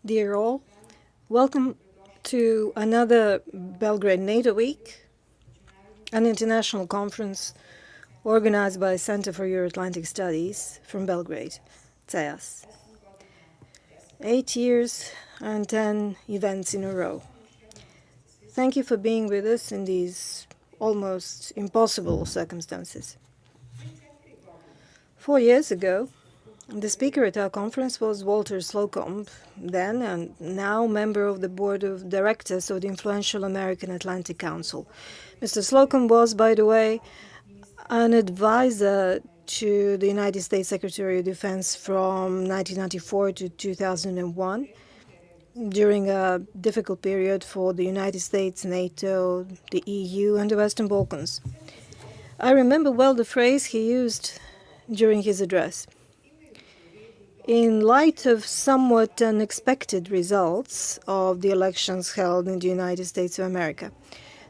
Dear all, welcome to another Belgrade NATO Week, an international conference organized by Center for Euro-Atlantic Studies from Belgrade, CEAS. 8 years and 10 events in a row. Thank you for being with us in these almost impossible circumstances. 4 years ago, the speaker at our conference was Walter Slocum, then and now member of the board of directors of the influential American Atlantic Council. Mr. Slocum was, by the way, an advisor to the United States Secretary of Defense from 1994 to 2001, during a difficult period for the United States, NATO, the EU, and the Western Balkans. I remember well the phrase he used during his address. In light of somewhat unexpected results of the elections held in the United States of America.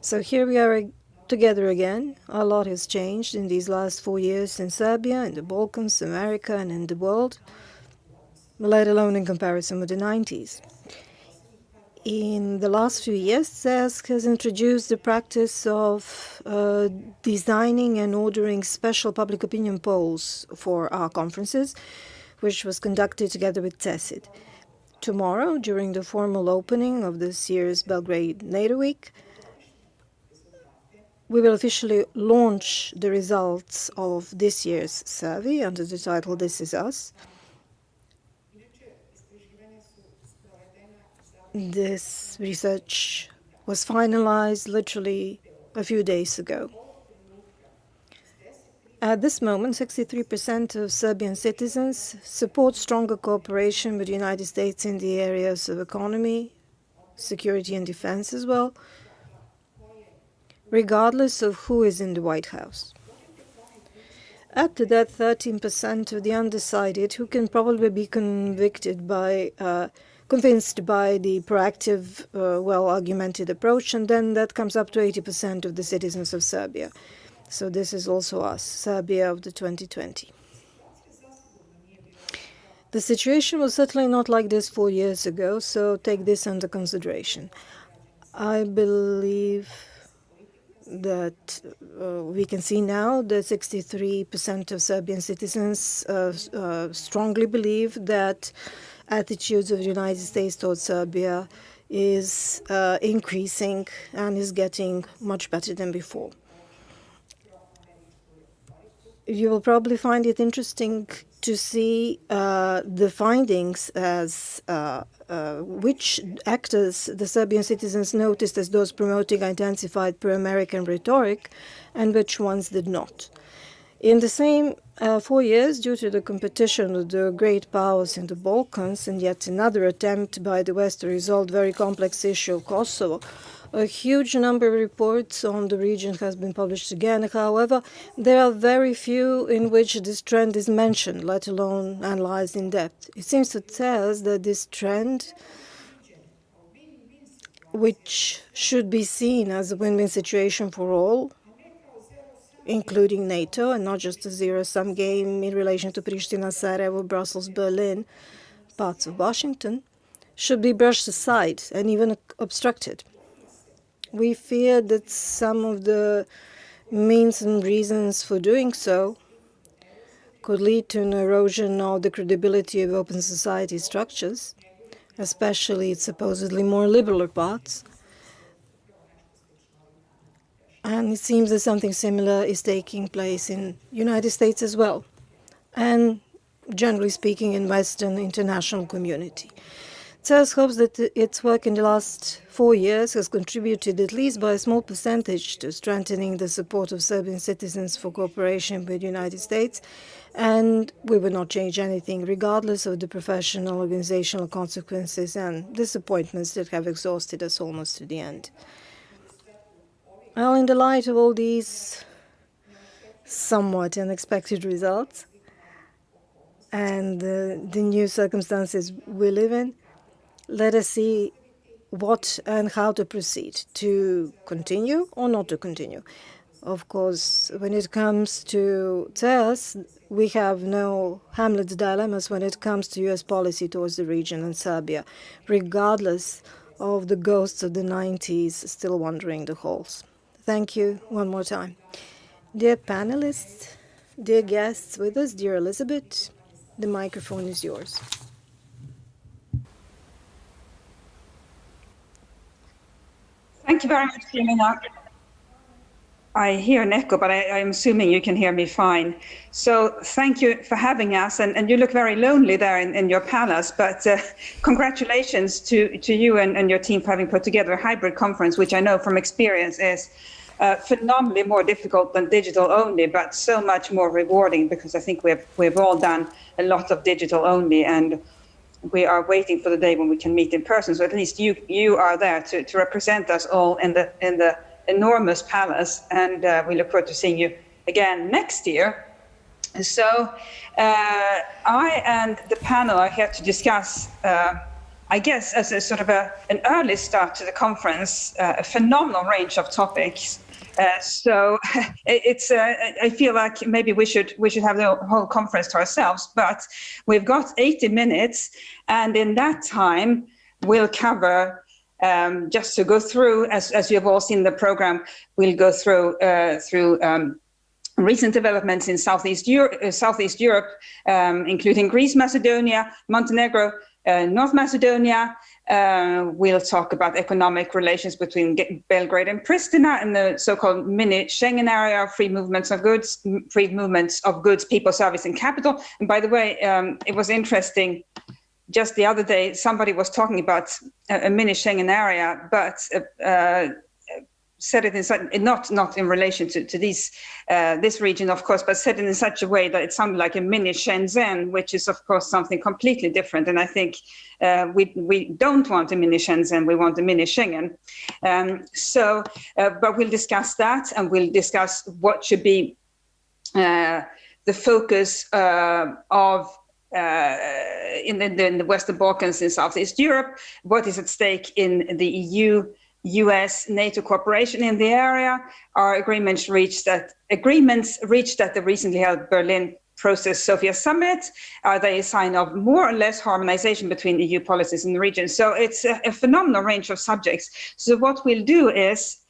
So here we are together again. A lot has changed in these last 4 years in Serbia, in the Balkans, America, and in the world, let alone in comparison with the 90s. In the last few years, CEAS has introduced the practice of designing and ordering special public opinion polls for our conferences, which was conducted together with CECID. Tomorrow, during the formal opening of this year's Belgrade NATO Week, we will officially launch the results of this year's survey under the title "This Is Us." This research was finalized literally a few days ago. At this moment, 63% of Serbian citizens support stronger cooperation with the United States in the areas of economy, security, and defense as well, regardless of who is in the White House. Add to that 13% of the undecided who can probably be convinced by the proactive, well-argumented approach, and then that comes up to 80% of the citizens of Serbia. So this is also us, Serbia of the 2020. The situation was certainly not like this 4 years ago, so take this under consideration. I believe that we can see now that 63% of Serbian citizens strongly believe that attitudes of the United States towards Serbia is increasing and is getting much better than before. You will probably find it interesting to see the findings as which actors the Serbian citizens noticed as those promoting intensified pro-American rhetoric and which ones did not. In the same 4 years, due to the competition of the great powers in the Balkans and yet another attempt by the West to resolve the very complex issue of Kosovo, a huge number of reports on the region has been published again. However, there are very few in which this trend is mentioned, let alone analyzed in depth. It seems to us that this trend, which should be seen as a win-win situation for all, including NATO, and not just a zero-sum game in relation to Pristina, Sarajevo, Brussels, Berlin, parts of Washington, should be brushed aside and even obstructed. We fear that some of the means and reasons for doing so could lead to an erosion of the credibility of open society structures, especially its supposedly more liberal parts. And it seems that something similar is taking place in the United States as well, and generally speaking in Western international community. CEAS hopes that its work in the last 4 years has contributed at least by a small percentage to strengthening the support of Serbian citizens for cooperation with the United States, and we will not change anything regardless of the professional organizational consequences and disappointments that have exhausted us almost to the end. Well, in the light of all these somewhat unexpected results and the new circumstances we live in, let us see what and how to proceed, to continue or not to continue. Of course, when it comes to CEAS, we have no Hamlet's dilemmas when it comes to US policy towards the region and Serbia, regardless of the ghosts of the 90s still wandering the halls. Thank you one more time. Dear panelists, dear guests with us, dear Elizabeth, the microphone is yours. Thank you very much, Jelena. I hear an echo, but I'm assuming you can hear me fine. So thank you for having us. And you look very lonely there in your palace, but congratulations to you and your team for having put together a hybrid conference, which I know from experience is phenomenally more difficult than digital only, but so much more rewarding, because I think we've all done a lot of digital only, and we are waiting for the day when we can meet in person. So at least you are there to represent us all in the enormous palace, and we look forward to seeing you again next year. So I and the panel are here to discuss, I guess, as a sort of an early start to the conference, a phenomenal range of topics. So it's I feel like maybe we should have the whole conference to ourselves, but we've got 80 minutes, and in that time we'll cover, just to go through, as you have all seen the program, we'll go through recent developments in Southeast Europe, including Greece, Macedonia, Montenegro, North Macedonia. We'll talk about economic relations between Belgrade and Pristina and the so-called mini Schengen area, free movements of goods, people, service, and capital. And by the way, it was interesting. Just the other day, somebody was talking about a mini Schengen area, but said it in not in relation to this region, of course, but said it in such a way that it sounded like a mini Shenzhen, which is, of course, something completely different. And I think we don't want a mini Shenzhen, we want a mini Schengen. But we'll discuss that, and we'll discuss what should be the focus of in the Western Balkans in Southeast Europe, what is at stake in the EU US-NATO cooperation in the area. Are agreements reached at the recently held Berlin Process Sofia Summit? Are they a sign of more or less harmonization between EU policies in the region? So it's a phenomenal range of subjects. So what we'll do is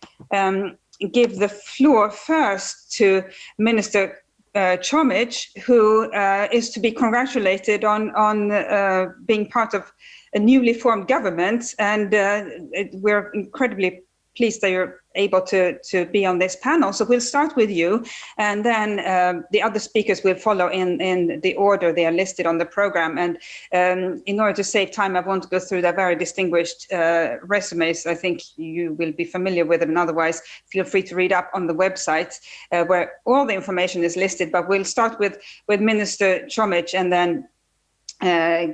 give the floor first to Minister Chomic, who is to be congratulated on being part of a newly formed government, and we're incredibly pleased that you're able to be on this panel. So we'll start with you, and then the other speakers will follow in the order they are listed on the program. And in order to save time, I won't go through their very distinguished resumes. I think you will be familiar with them, and otherwise feel free to read up on the website where all the information is listed. But we'll start with Minister Chomic, and then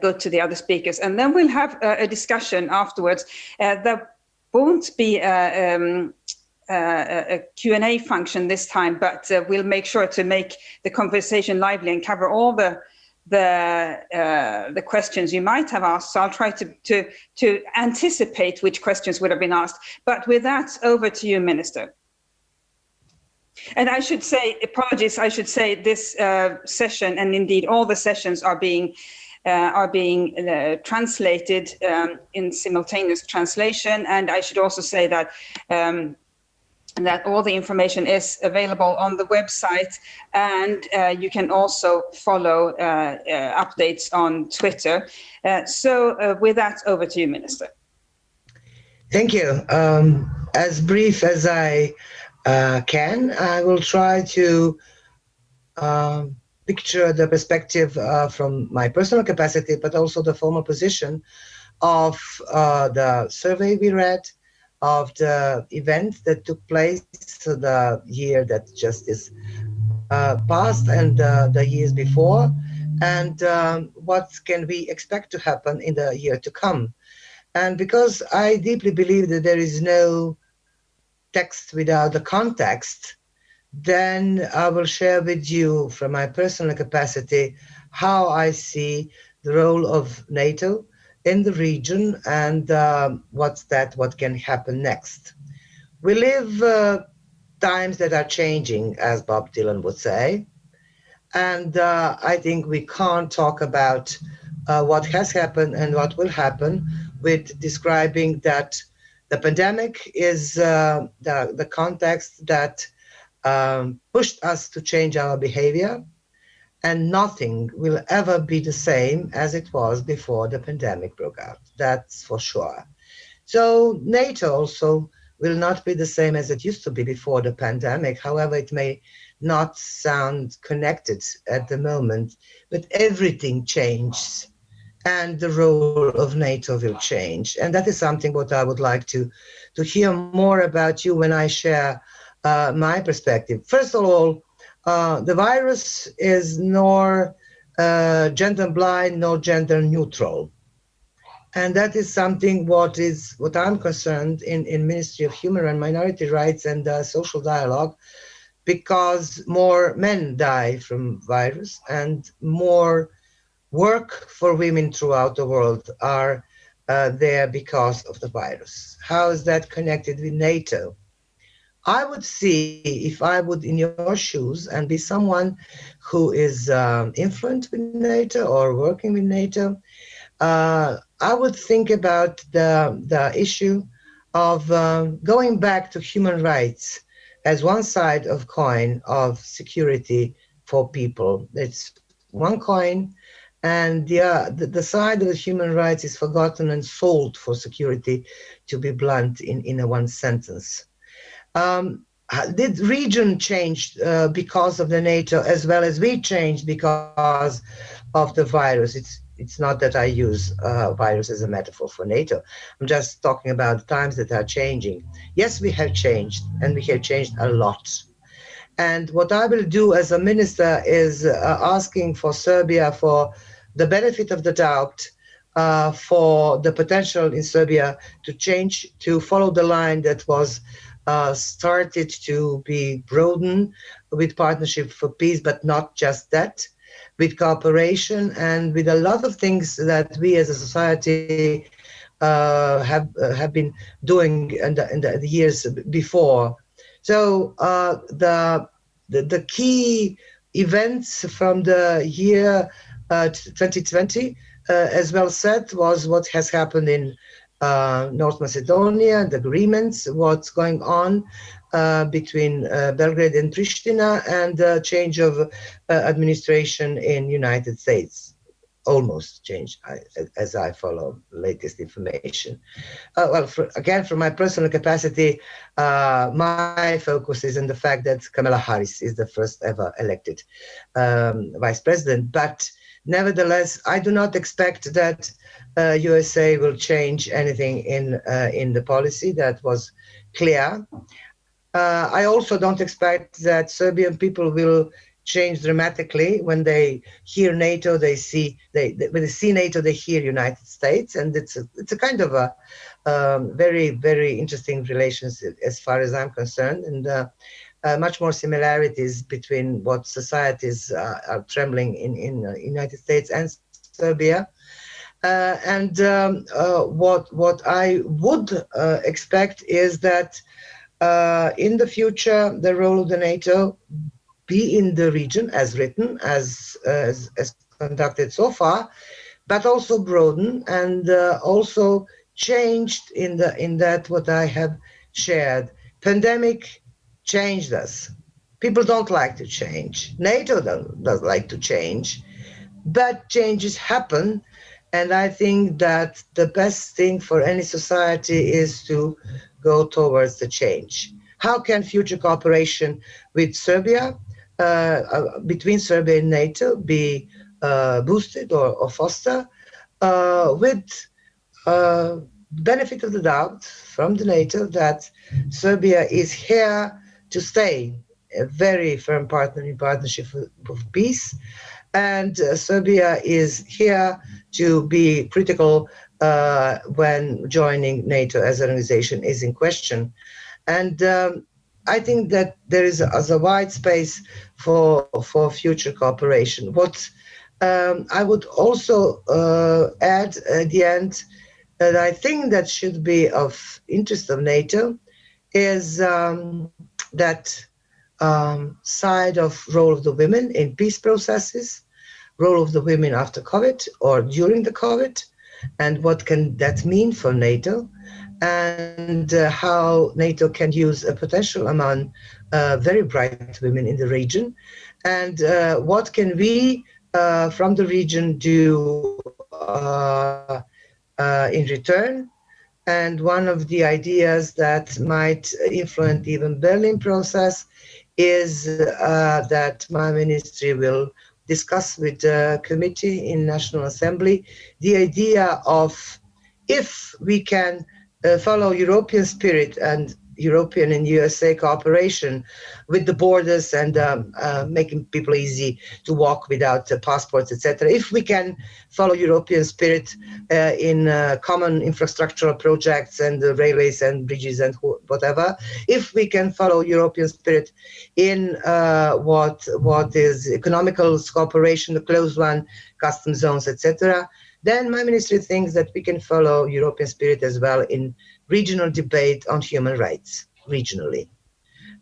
go to the other speakers, and then we'll have a discussion afterwards. There won't be a Q&A function this time, but we'll make sure to make the conversation lively and cover all the questions you might have asked. So I'll try to anticipate which questions would have been asked. But with that, over to you, Minister. And I should say, apologies, I should say this session, and indeed all the sessions, are being translated in simultaneous translation. And I should also say that that all the information is available on the website, and you can also follow updates on Twitter. So with that, over to you, Minister. Thank you. As brief as I can, I will try to picture the perspective from my personal capacity, but also the formal position of the survey we read, of the event that took place the year that just is past, and the years before, and what can we expect to happen in the year to come. And because I deeply believe that there is no text without the context, then I will share with you from my personal capacity how I see the role of NATO in the region, and what can happen next. We live times that are changing, as Bob Dylan would say. And I think we can't talk about what has happened and what will happen with describing that the pandemic is the context that pushed us to change our behavior, and nothing will ever be the same as it was before the pandemic broke out. That's for sure. So NATO also will not be the same as it used to be before the pandemic. However, it may not sound connected at the moment, but everything changes and the role of NATO will change. And that is something what I would like to hear more about you when I share my perspective. First of all, the virus is nor gender blind nor gender neutral. And that is something what I'm concerned in Ministry of Human and Minority Rights and Social Dialogue, because more men die from virus and more work for women throughout the world are there because of the virus. How is that connected with NATO? I would see, if I would in your shoes and be someone who is influenced with NATO or working with NATO, I would think about the issue of going back to human rights as one side of coin of security for people. It's one coin, and the side of the human rights is forgotten and sold for security, to be blunt in a one sentence. Did region change because of the NATO as well as we changed because of the virus? It's not that I use virus as a metaphor for NATO. I'm just talking about the times that are changing. Yes, we have changed, and we have changed a lot. And what I will do as a minister is asking for Serbia for the benefit of the doubt, for the potential in Serbia to change, to follow the line that was started to be broadened with Partnership for Peace, but not just that, with cooperation and with a lot of things that we as a society have been doing in the years before. So the key events from the year 2020, as well said, was what has happened in North Macedonia, the agreements, what's going on between Belgrade and Pristina, and the change of administration in United States. Almost changed as I follow latest information. Well, again, from my personal capacity, my focus is on the fact that Kamala Harris is the first ever elected vice president. But nevertheless, I do not expect that USA will change anything in the policy. That was clear. I also don't expect that Serbian people will change dramatically when they hear NATO. When they see NATO, they hear United States, and it's a kind of a very, very interesting relationship as far as I'm concerned, and much more similarities between what societies are trembling in United States and Serbia. What I would expect is that in the future, the role of the NATO be in the region as written, as conducted so far, but also broaden and also changed in that what I have shared. Pandemic changed us. People don't like to change. NATO doesn't like to change, but changes happen. And I think that the best thing for any society is to go towards the change. How can future cooperation with Serbia, between Serbia and NATO, be boosted or fostered with benefit of the doubt from the NATO that Serbia is here to stay, a very firm partner in Partnership for Peace, and Serbia is here to be critical when joining NATO as an organization is in question. And I think that there is a wide space for future cooperation. What I would also add at the end that I think that should be of interest of NATO is the that side of role of the women in peace processes, role of the women after COVID or during the COVID, and what can that mean for NATO, and how NATO can use a potential among very bright women in the region, and what can we from the region do in return. And one of the ideas that might influence even Berlin process is that my ministry will discuss with the committee in National Assembly the idea of, if we can follow European spirit and European and USA cooperation with the borders and making people easy to walk without passports, etc. If we can follow European spirit in common infrastructural projects and railways and bridges and whatever, if we can follow European spirit in what is economical cooperation, the closed one, custom zones, etc., then my ministry thinks that we can follow European spirit as well in regional debate on human rights regionally.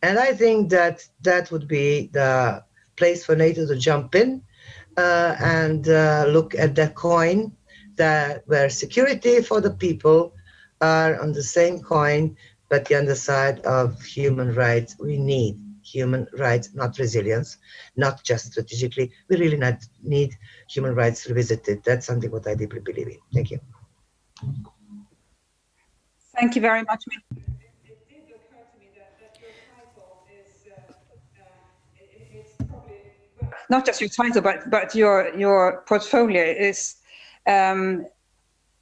And I think that that would be the place for NATO to jump in and look at that coin, that where security for the people are on the same coin, but the underside of human rights. We need human rights, not resilience, not just strategically. We really need human rights revisited. That's something what I deeply believe in. Thank you. Thank you very much. It did occur to me that your title is it's probably not just your title, but your portfolio is.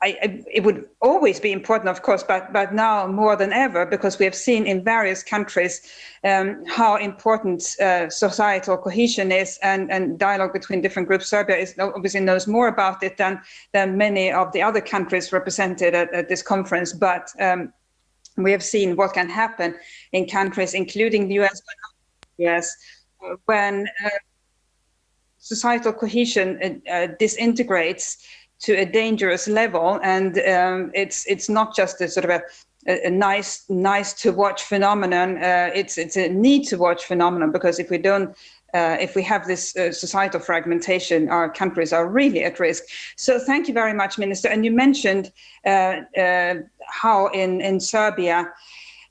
It would always be important, of course, but now more than ever, because we have seen in various countries how important societal cohesion is, and dialogue between different groups. Serbia obviously knows more about it than many of the other countries represented at this conference. But we have seen what can happen in countries, including the US, but not the US, when societal cohesion disintegrates to a dangerous level, and it's not just a sort of a nice to watch phenomenon. It's a need to watch phenomenon, because if we don't, if we have this societal fragmentation, our countries are really at risk. So thank you very much, Minister. And you mentioned how in Serbia,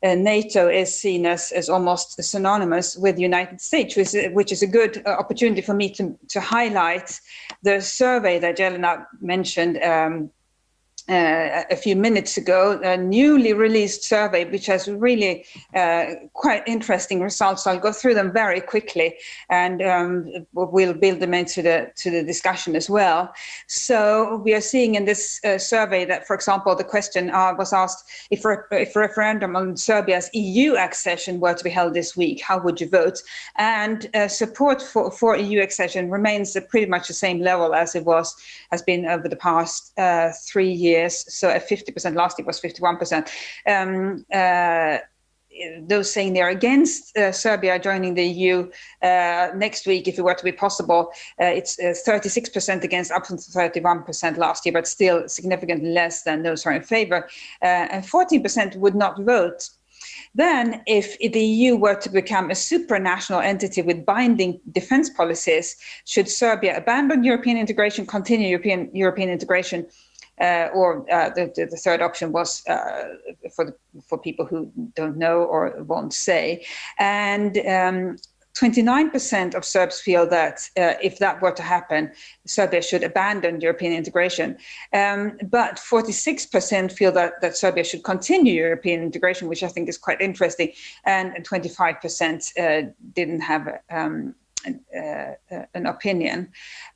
NATO is seen as almost synonymous with the United States, which is a good opportunity for me to highlight the survey that Jelena mentioned a few minutes ago, a newly released survey, which has really quite interesting results. I'll go through them very quickly, and we'll build them into the discussion as well. So we are seeing in this survey that, for example, the question was asked, if a referendum on Serbia's EU accession were to be held this week, how would you vote? And support for EU accession remains at pretty much the same level as it has been over the past 3 years. So at 50%, last year was 51%. Those saying they're against Serbia joining the EU next week, if it were to be possible, it's 36% against, up from 31% last year, but still significantly less than those who are in favor. And 14% would not vote. Then, if the EU were to become a supranational entity with binding defense policies, should Serbia abandon European integration, continue European integration? Or the third option was for people who don't know or won't say. And 29% of Serbs feel that if that were to happen, Serbia should abandon European integration. But 46% feel that Serbia should continue European integration, which I think is quite interesting. And 25% didn't have an opinion.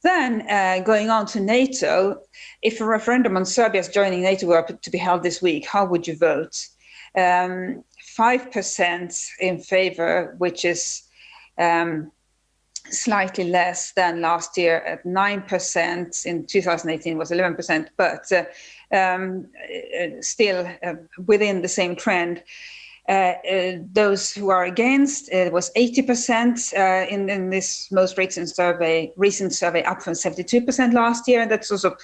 Then going on to NATO, if a referendum on Serbia's joining NATO were to be held this week, how would you vote? 5% in favor, which is slightly less than last year at 9%. In 2018 was 11%, but still within the same trend. Those who are against, it was 80% in this most recent survey, up from 72% last year. And that's also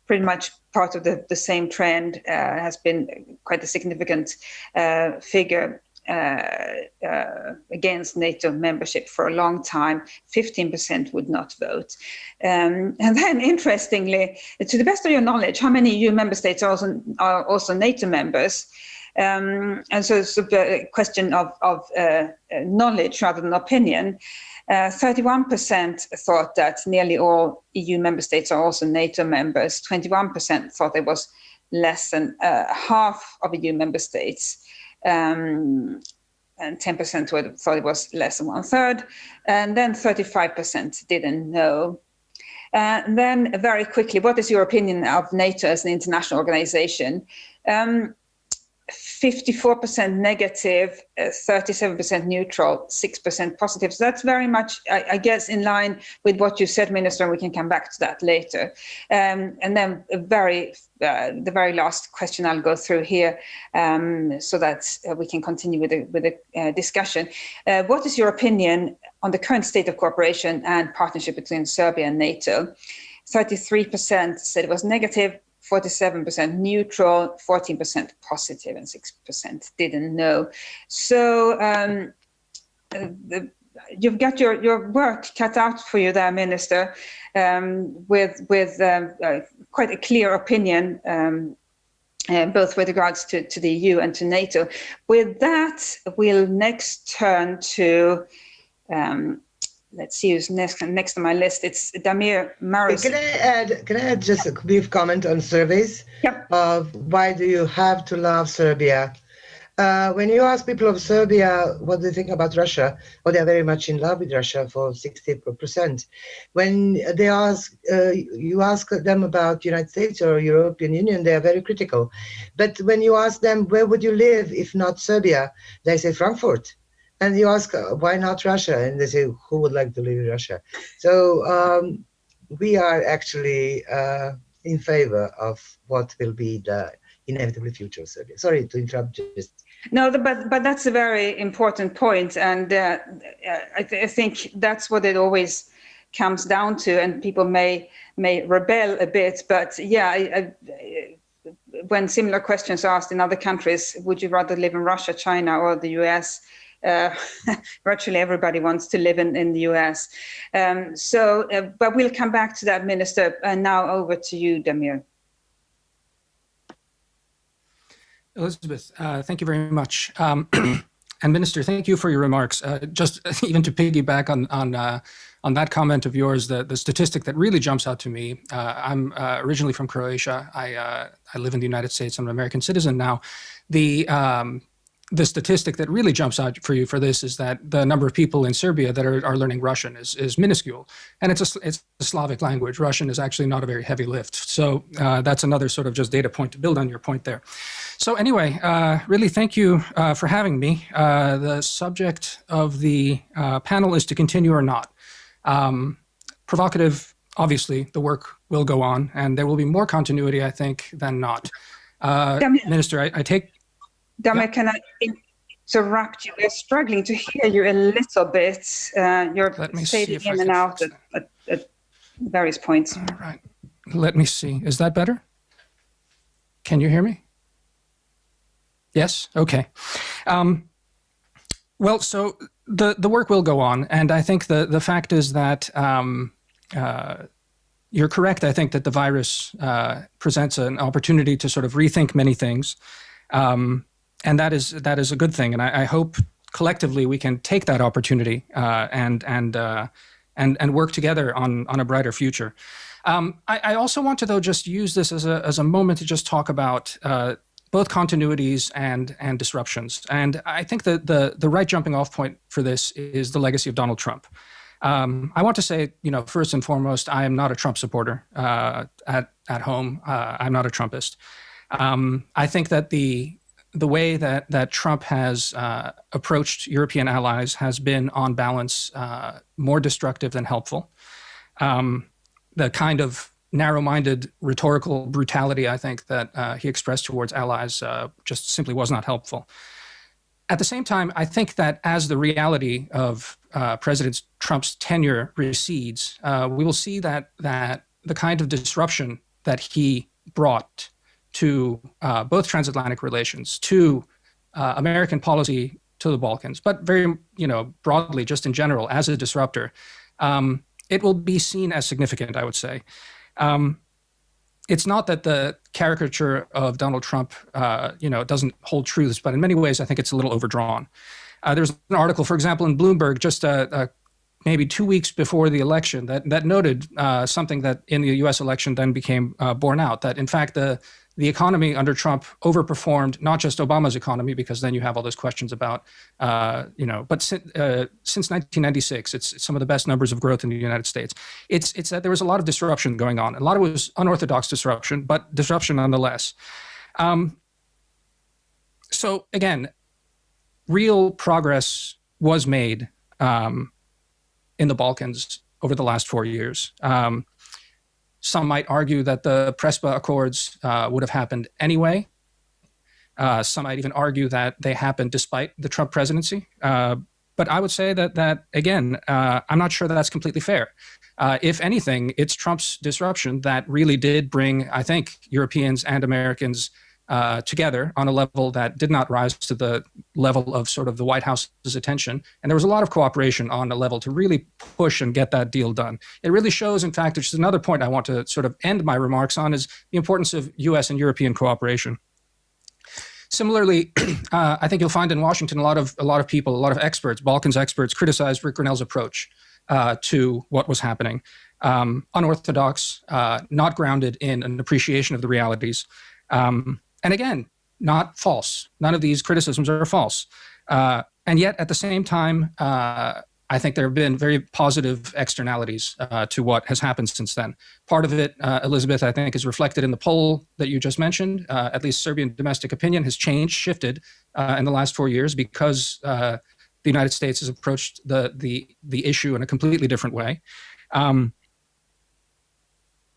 pretty much part of the same trend, has been quite a significant figure. against NATO membership for a long time. 15% would not vote. And then, interestingly, to the best of your knowledge, how many EU member states are also NATO members? And so it's a question of knowledge rather than opinion. 31% thought that nearly all EU member states are also NATO members. 21% thought there was less than half of EU member states. And 10% thought it was less than 1/3. And then 35% didn't know. And then very quickly, what is your opinion of NATO as an international organization? 54% negative, 37% neutral, 6% positive. So that's very much, I guess, in line with what you said, Minister, and we can come back to that later. And then the very last question I'll go through here, so that we can continue with the discussion. What is your opinion on the current state of cooperation and partnership between Serbia and NATO? 33% said it was negative, 47% neutral, 14% positive, and 6% didn't know. So you've got your work cut out for you there, Minister, with quite a clear opinion, both with regards to the EU and to NATO. With that, we'll next turn to let's see who's next on my list. It's Damir Maris. Can I add just a brief comment on surveys? Yep. Why do you have to love Serbia? When you ask people of Serbia what they think about Russia, well, they're very much in love with Russia for 60%. When they you ask them about United States or European Union, they are very critical. But when you ask them, where would you live if not Serbia? They say Frankfurt. And you ask, why not Russia? And they say, who would like to live in Russia? So we are actually in favor of what will be the inevitable future of Serbia. Sorry to interrupt. No, but that's a very important point. And I think that's what it always comes down to. And people may rebel a bit. But yeah, when similar questions are asked in other countries, would you rather live in Russia, China, or the US? Virtually everybody wants to live in the US. But we'll come back to that, Minister. Now over to you, Damir. Elizabeth, thank you very much. And Minister, thank you for your remarks. Just even to piggyback on that comment of yours, the statistic that really jumps out to me, I'm originally from Croatia. I live in the United States. I'm an American citizen now. The statistic that really jumps out for you for this is that the number of people in Serbia that are learning Russian is minuscule. And it's a Slavic language. Russian is actually not a very heavy lift. So that's another sort of just data point to build on your point there. So anyway, really thank you for having me. The subject of the panel is to continue or not. Provocative, obviously, the work will go on, and there will be more continuity, I think, than not. Minister, I take... Damir, can I interrupt you? We're struggling to hear you a little bit. You're fading in and out at various points. All right. Let me see. Is that better? Can you hear me? Yes? Okay. Well, so the work will go on. And I think the fact is that you're correct. I think that the virus presents an opportunity to sort of rethink many things. And that is a good thing, and I hope collectively we can take that opportunity and work together on a brighter future. I also want to, though, just use this as a moment to just talk about both continuities and disruptions. And I think that the right jumping off point for this is the legacy of Donald Trump. I want to say, first and foremost, I am not a Trump supporter at home. I'm not a Trumpist. I think that the way that Trump has approached European allies has been, on balance, more destructive than helpful. The kind of narrow-minded rhetorical brutality, I think, that he expressed towards allies just simply was not helpful. At the same time, I think that as the reality of President Trump's tenure recedes, we will see that the kind of disruption that he brought to both transatlantic relations, to American policy the Balkans, but very, broadly, just in general, as a disruptor, it will be seen as significant, I would say. It's not that the caricature of Donald Trump, doesn't hold truths, but in many ways, I think it's a little overdrawn. There's an article, for example, in Bloomberg, just maybe 2 weeks before the election, that noted something that in the U.S. election then became borne out, that in fact the economy under Trump overperformed not just Obama's economy, because then you have all those questions about, but since 1996, it's some of the best numbers of growth in the United States. It's that there was a lot of disruption going on. A lot of it was unorthodox disruption, but disruption nonetheless. So again, real progress was made in the Balkans over the last 4 years. Some might argue that the PRESPA Accords would have happened anyway. Some might even argue that they happened despite the Trump presidency. But I would say that again, I'm not sure that that's completely fair. If anything, it's Trump's disruption that really did bring, I think, Europeans and Americans together on a level that did not rise to the level of sort of the White House's attention. And there was a lot of cooperation on a level to really push and get that deal done. It really shows, in fact, which is another point I want to sort of end my remarks on, is the importance of US and European cooperation. Similarly, I think you'll find in Washington a lot of people, a lot of experts, Balkans experts, criticized Rick Grenell's approach to what was happening. Unorthodox, not grounded in an appreciation of the realities. And again, not false. None of these criticisms are false. And yet, at the same time, I think there have been very positive externalities to what has happened since then. Part of it, Elizabeth, I think, is reflected in the poll that you just mentioned. At least Serbian domestic opinion has changed, shifted in the last 4 years because the United States has approached the issue in a completely different way.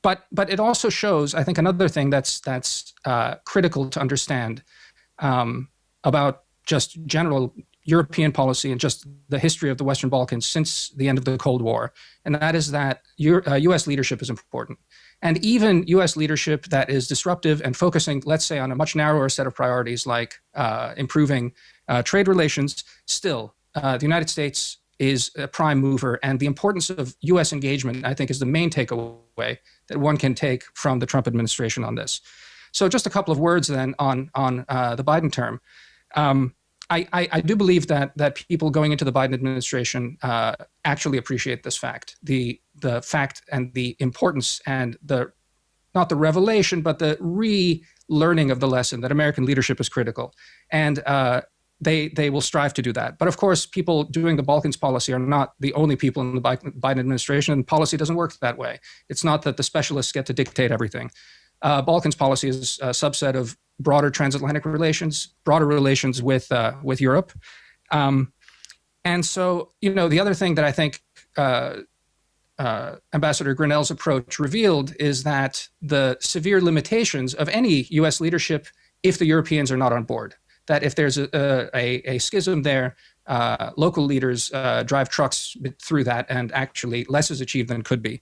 But it also shows, I think, another thing that's critical to understand about just general European policy and just the history of the Western Balkans since the end of the Cold War, and that is that U.S. leadership is important. And even U.S. leadership that is disruptive and focusing, let's say, on a much narrower set of priorities like improving trade relations, still, the United States is a prime mover, and the importance of U.S. engagement, I think, is the main takeaway that one can take from the Trump administration on this. So just a couple of words then on the Biden term. I do believe that people going into the Biden administration actually appreciate this fact, the fact and the importance and not the revelation, but the relearning of the lesson that American leadership is critical. And they will strive to do that. But of course, people doing the Balkans policy are not the only people in the Biden administration, and policy doesn't work that way. It's not that the specialists get to dictate everything. Balkans policy is a subset of broader transatlantic relations, broader relations with Europe. And so, the other thing that I think Ambassador Grenell's approach revealed is that the severe limitations of any U.S. leadership if the Europeans are not on board. That if there's a schism there, local leaders drive trucks through that, and actually less is achieved than could be.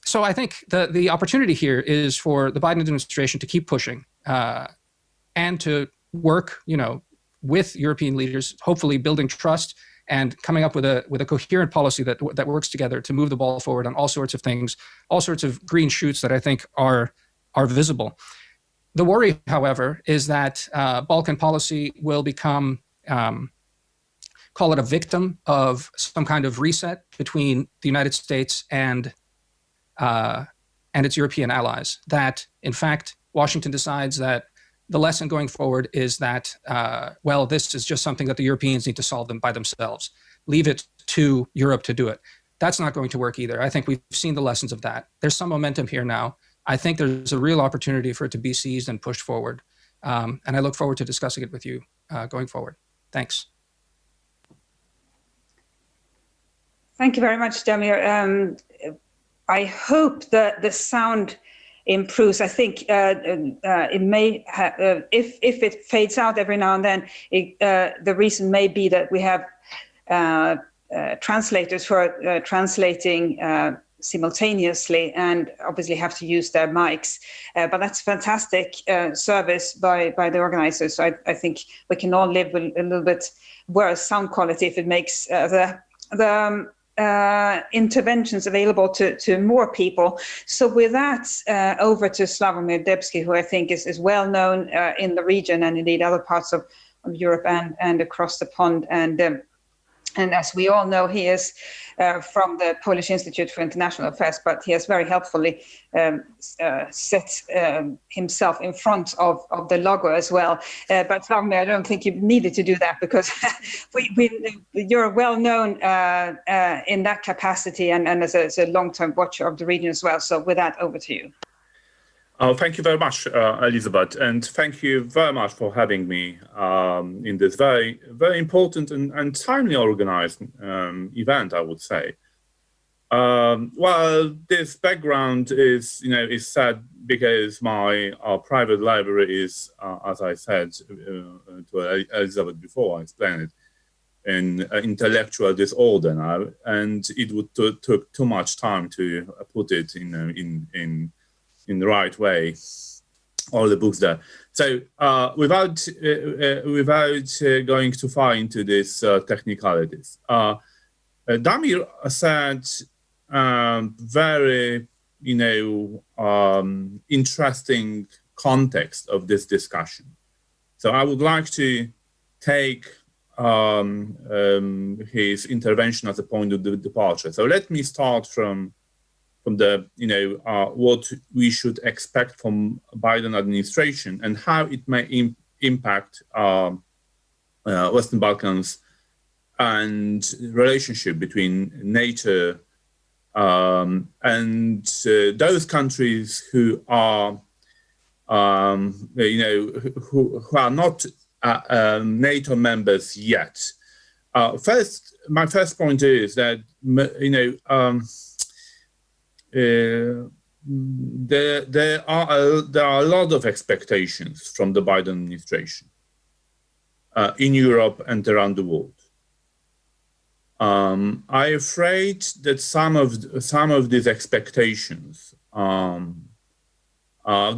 So I think the opportunity here is for the Biden administration to keep pushing and to work, with European leaders, hopefully building trust and coming up with a coherent policy that works together to move the ball forward on all sorts of things, all sorts of green shoots that I think are visible. The worry, however, is that Balkan policy will become, call it a victim of some kind of reset between the United States and its European allies. That, in fact, Washington decides that the lesson going forward is that, this is just something that the Europeans need to solve them by themselves. Leave it to Europe to do it. That's not going to work either. I think we've seen the lessons of that. There's some momentum here now. I think there's a real opportunity for it to be seized and pushed forward. And I look forward to discussing it with you going forward. Thanks. Thank you very much, Damir. I hope that the sound improves. I think it may, if it fades out every now and then, the reason may be that we have translators who are translating simultaneously and obviously have to use their mics. But that's fantastic service by the organizers. So I think we can all live with a little bit worse sound quality if it makes the interventions available to more people. So with that, over to Slavomir Debski, who I think is well known in the region and indeed other parts of Europe and across the pond. And as we all know, he is from the Polish Institute for International Affairs, but he has very helpfully set himself in front of the logo as well. But Slavomir, I don't think you needed to do that because you're well known in that capacity and as a long-term watcher of the region as well. So with that, over to you. Oh, thank you very much, Elizabeth, and thank you very much for having me in this very, very important and timely organized event, I would say. Well, this background is sad because my private library is, as I said to Elizabeth before, I explained it, in intellectual disorder now, and it would took too much time to put it in the right way, all the books there. So without going too far into these technicalities, Damir said very interesting context of this discussion. So I would like to take his intervention as a point of departure. So let me start from the, what we should expect from Biden administration and how it may impact Western Balkans and relationship between NATO and those countries who are, who are not NATO members yet. My first point is that, there are a lot of expectations from the Biden administration in Europe and around the world. I'm afraid that some of these expectations are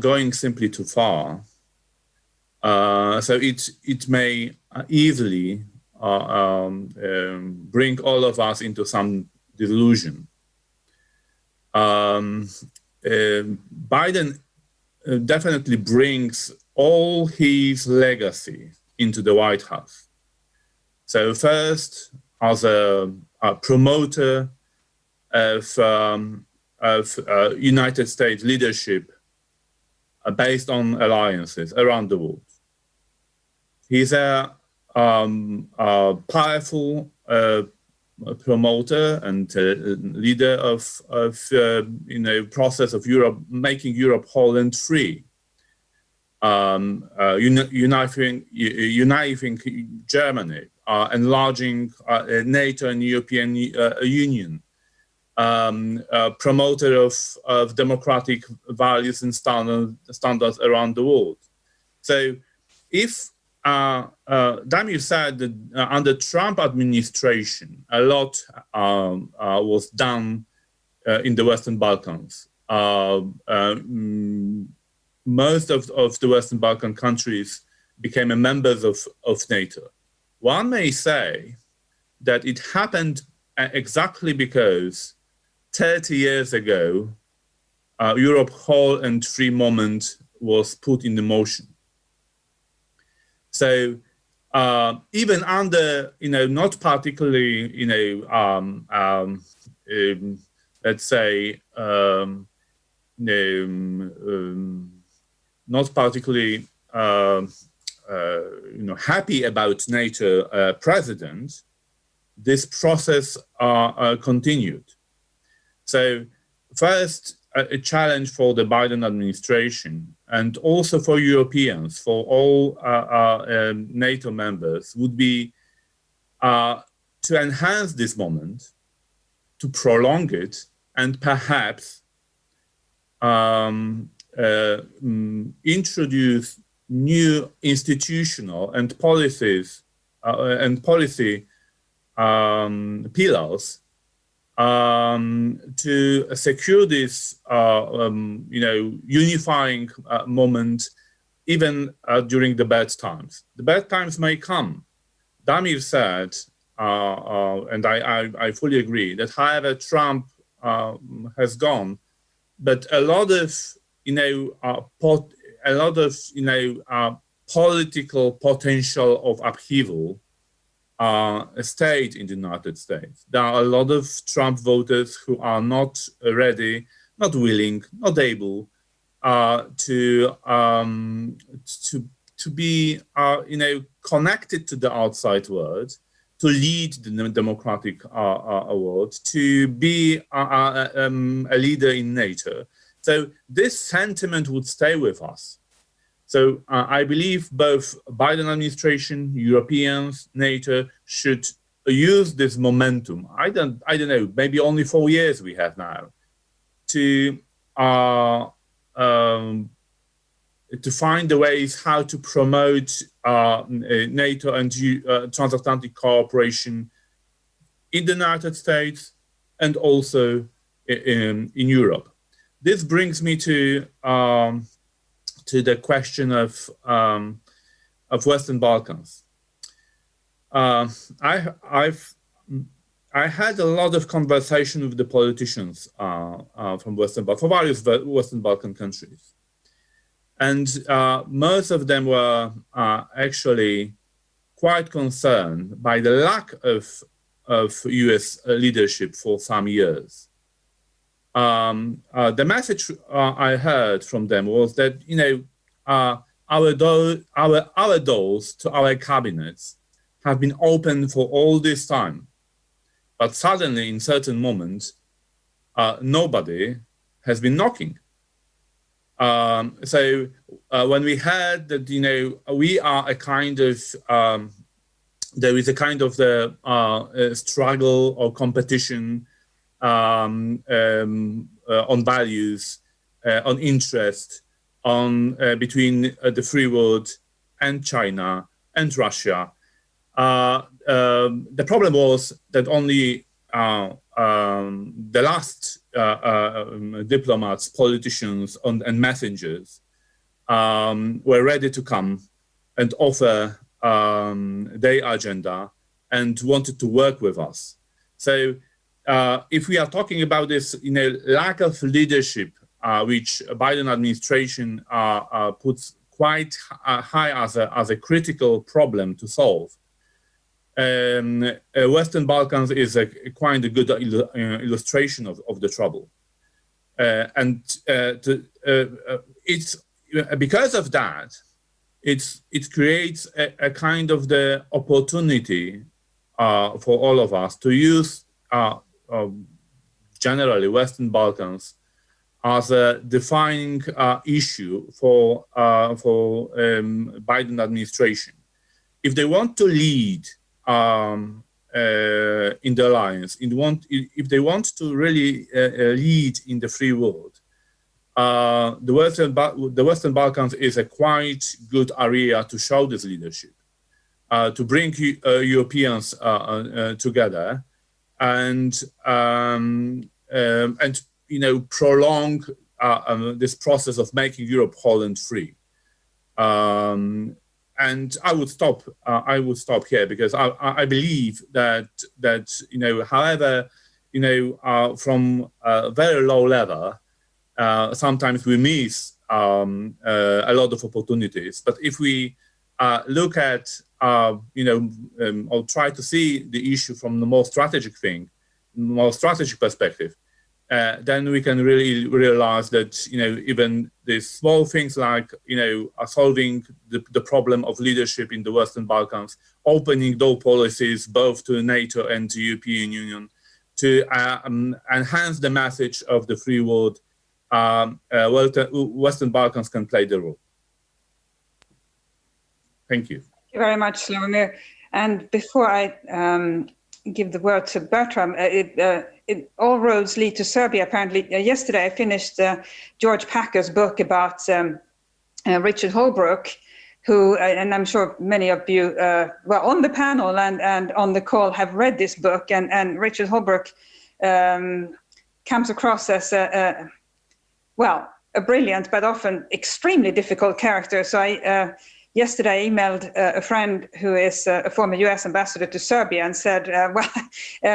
going simply too far. So it may easily bring all of us into some delusion. Biden definitely brings all his legacy into the White House. So first, as a promoter of United States leadership based on alliances around the world. He's a powerful promoter and leader of process of Europe, making Europe whole and free, uniting Germany, enlarging NATO and European Union, promoter of democratic values and standards around the world. So if Damir said that under Trump administration, a lot was done in the Western Balkans. Most of the Western Balkan countries became members of NATO. One may say that it happened exactly because 30 years ago, Europe whole and free moment was put in motion. So even under, not particularly, let's say, not particularly, happy about NATO president, this process continued. So first, a challenge for the Biden administration and also for Europeans, for all NATO members, would be to enhance this moment, to prolong it, and perhaps introduce new institutional and policies and policy pillars to secure this, unifying moment, even during the bad times. The bad times may come. Damir said, and I fully agree, that however Trump has gone, but a lot of, political potential of upheaval stayed in the United States. There are a lot of Trump voters who are not ready, not willing, not able to be, connected to the outside world, to lead the democratic world, to be a leader in NATO. So this sentiment would stay with us. So I believe both Biden administration, Europeans, NATO should use this momentum. I don't know, maybe only 4 years we have now to find the ways how to promote NATO and transatlantic cooperation in the United States and also in Europe. This brings me to the question of Western Balkans. I had a lot of conversation with the politicians from for various Western Balkan countries. And most of them were actually quite concerned by the lack of US leadership for some years. The message I heard from them was that, our doors to our cabinets have been open for all this time. But suddenly, in certain moments, nobody has been knocking. So when we heard that, we are a kind of, there is a kind of the struggle or competition on values, on interest, between the free world and China and Russia. The problem was that only the last diplomats, politicians, and messengers were ready to come and offer their agenda and wanted to work with us. So if we are talking about this, lack of leadership, which Biden administration puts quite high as a critical problem to solve, Western Balkans is quite a good illustration of the trouble, and it's because of that, it creates a kind of the opportunity for all of us to use generally Western Balkans as a defining issue for Biden administration. If they want to lead in the alliance, if they want to really lead in the free world, the Western Balkans is a quite good area to show this leadership, to bring Europeans together, and prolong this process of making Europe whole and free. And I would stop here, because I believe that however, from a very low level, sometimes we miss a lot of opportunities. But if we look at, or try to see the issue from the more strategic perspective, then we can really realize that, even these small things like, solving the problem of leadership in the Western Balkans, opening door policies both to NATO and to European Union, to enhance the message of the free world, Western Balkans can play the role. Thank you. Thank you very much, Slawomir. And before I give the word to Bertram, all roads lead to Serbia, apparently. Yesterday I finished George Packer's book about Richard Holbrooke, who, and I'm sure many of you were on the panel and on the call have read this book. And Richard Holbrooke comes across as a brilliant but often extremely difficult character. So I yesterday emailed a friend who is a former US ambassador to Serbia and said,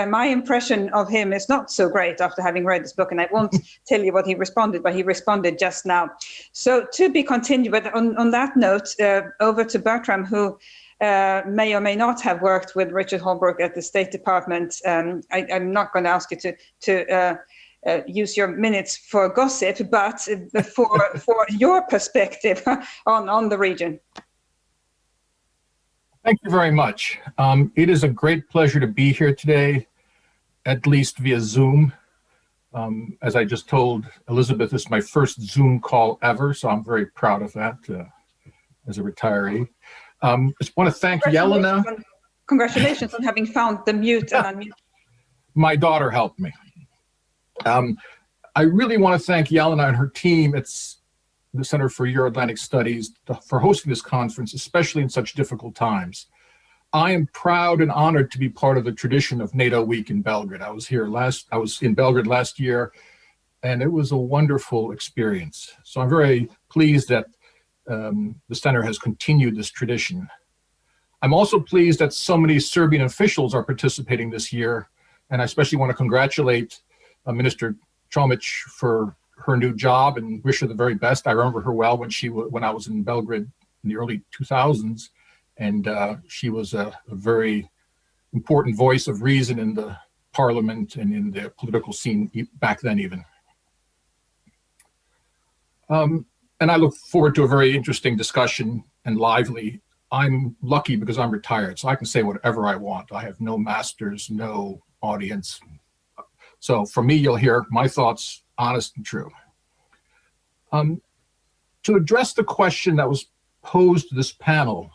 my impression of him is not so great after having read this book, and I won't tell you what he responded, but he responded just now. So to be continued, but on that note, over to Bertram, who may or may not have worked with Richard Holbrooke at the State Department. I'm not going to ask you to use your minutes for gossip, but for your perspective on the region. Thank you very much. It is a great pleasure to be here today, at least via Zoom. As I just told Elizabeth, this is my first Zoom call ever, so I'm very proud of that as a retiree. I just want to thank Jelena. Congratulations on having found the mute and unmute. My daughter helped me. I really want to thank Jelena and her team at the Center for Euro-Atlantic Studies for hosting this conference, especially in such difficult times. I am proud and honored to be part of the tradition of NATO Week in Belgrade. I was in Belgrade last year, and it was a wonderful experience. So I'm very pleased that the center has continued this tradition. I'm also pleased that so many Serbian officials are participating this year, and I especially want to congratulate Minister Čomić for her new job and wish her the very best. I remember her well when I was in Belgrade in the early 2000s, and she was a very important voice of reason in the parliament and in the political scene back then even. And I look forward to a very interesting discussion and lively. I'm lucky because I'm retired, so I can say whatever I want. I have no masters, no audience. So for me, you'll hear my thoughts, honest and true. To address the question that was posed to this panel,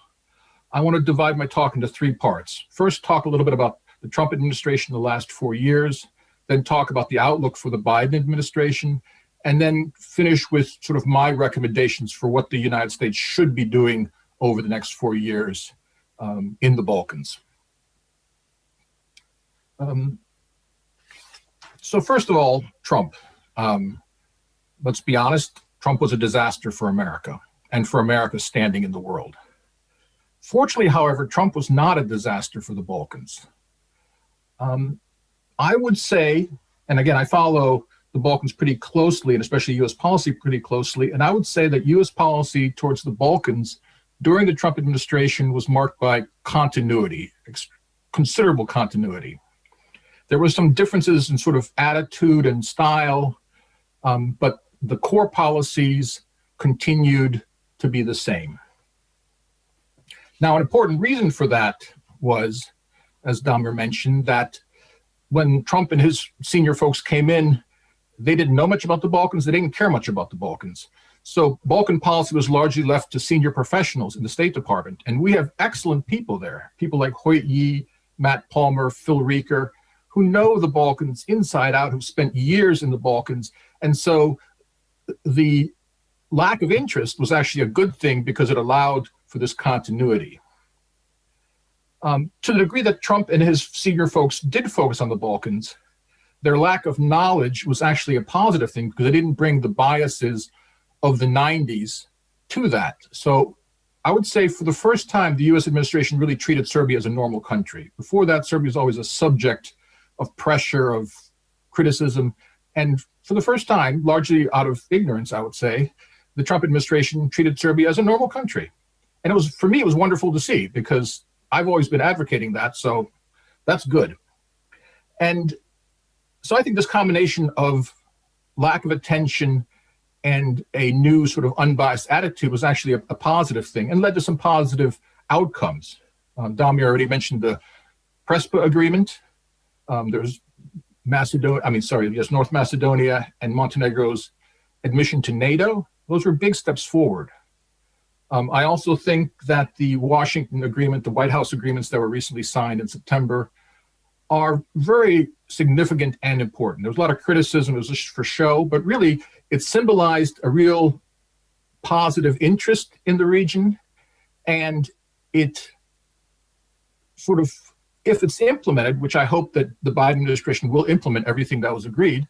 I want to divide my talk into three parts. First, talk a little bit about the Trump administration the last 4 years, then talk about the outlook for the Biden administration, and then finish with sort of my recommendations for what the United States should be doing over the next 4 years in the Balkans. So first of all, Trump. Let's be honest, Trump was a disaster for America and for America's standing in the world. Fortunately, however, Trump was not a disaster for the Balkans. I would say, and again, I follow the Balkans pretty closely, and especially U.S. policy pretty closely, and I would say that U.S. policy towards the Balkans during the Trump administration was marked by continuity, considerable continuity. There were some differences in sort of attitude and style, but the core policies continued to be the same. Now, an important reason for that was, as Damir mentioned, that when Trump and his senior folks came in, they didn't know much about the Balkans. They didn't care much about the Balkans. So Balkan policy was largely left to senior professionals in the State Department. And we have excellent people there, people like Hoyt Yee, Matt Palmer, Phil Rieker, who know the Balkans inside out, who've spent years in the Balkans. And so the lack of interest was actually a good thing because it allowed for this continuity. To the degree that Trump and his senior folks did focus on the Balkans, their lack of knowledge was actually a positive thing because they didn't bring the biases of the 90s to that. So I would say for the first time, the US administration really treated Serbia as a normal country. Before that, Serbia was always a subject of pressure, of criticism. And for the first time, largely out of ignorance, I would say, the Trump administration treated Serbia as a normal country. And it was, for me, it was wonderful to see because I've always been advocating that, so that's good. And so I think this combination of lack of attention and a new sort of unbiased attitude was actually a positive thing and led to some positive outcomes. Damir already mentioned the PRESPA agreement. There's North Macedonia and Montenegro's admission to NATO. Those were big steps forward. I also think that the Washington agreement, the White House agreements that were recently signed in September, are very significant and important. There was a lot of criticism, it was just for show, but really it symbolized a real positive interest in the region, and it sort of if it's implemented, which I hope that the Biden administration will implement everything that was agreed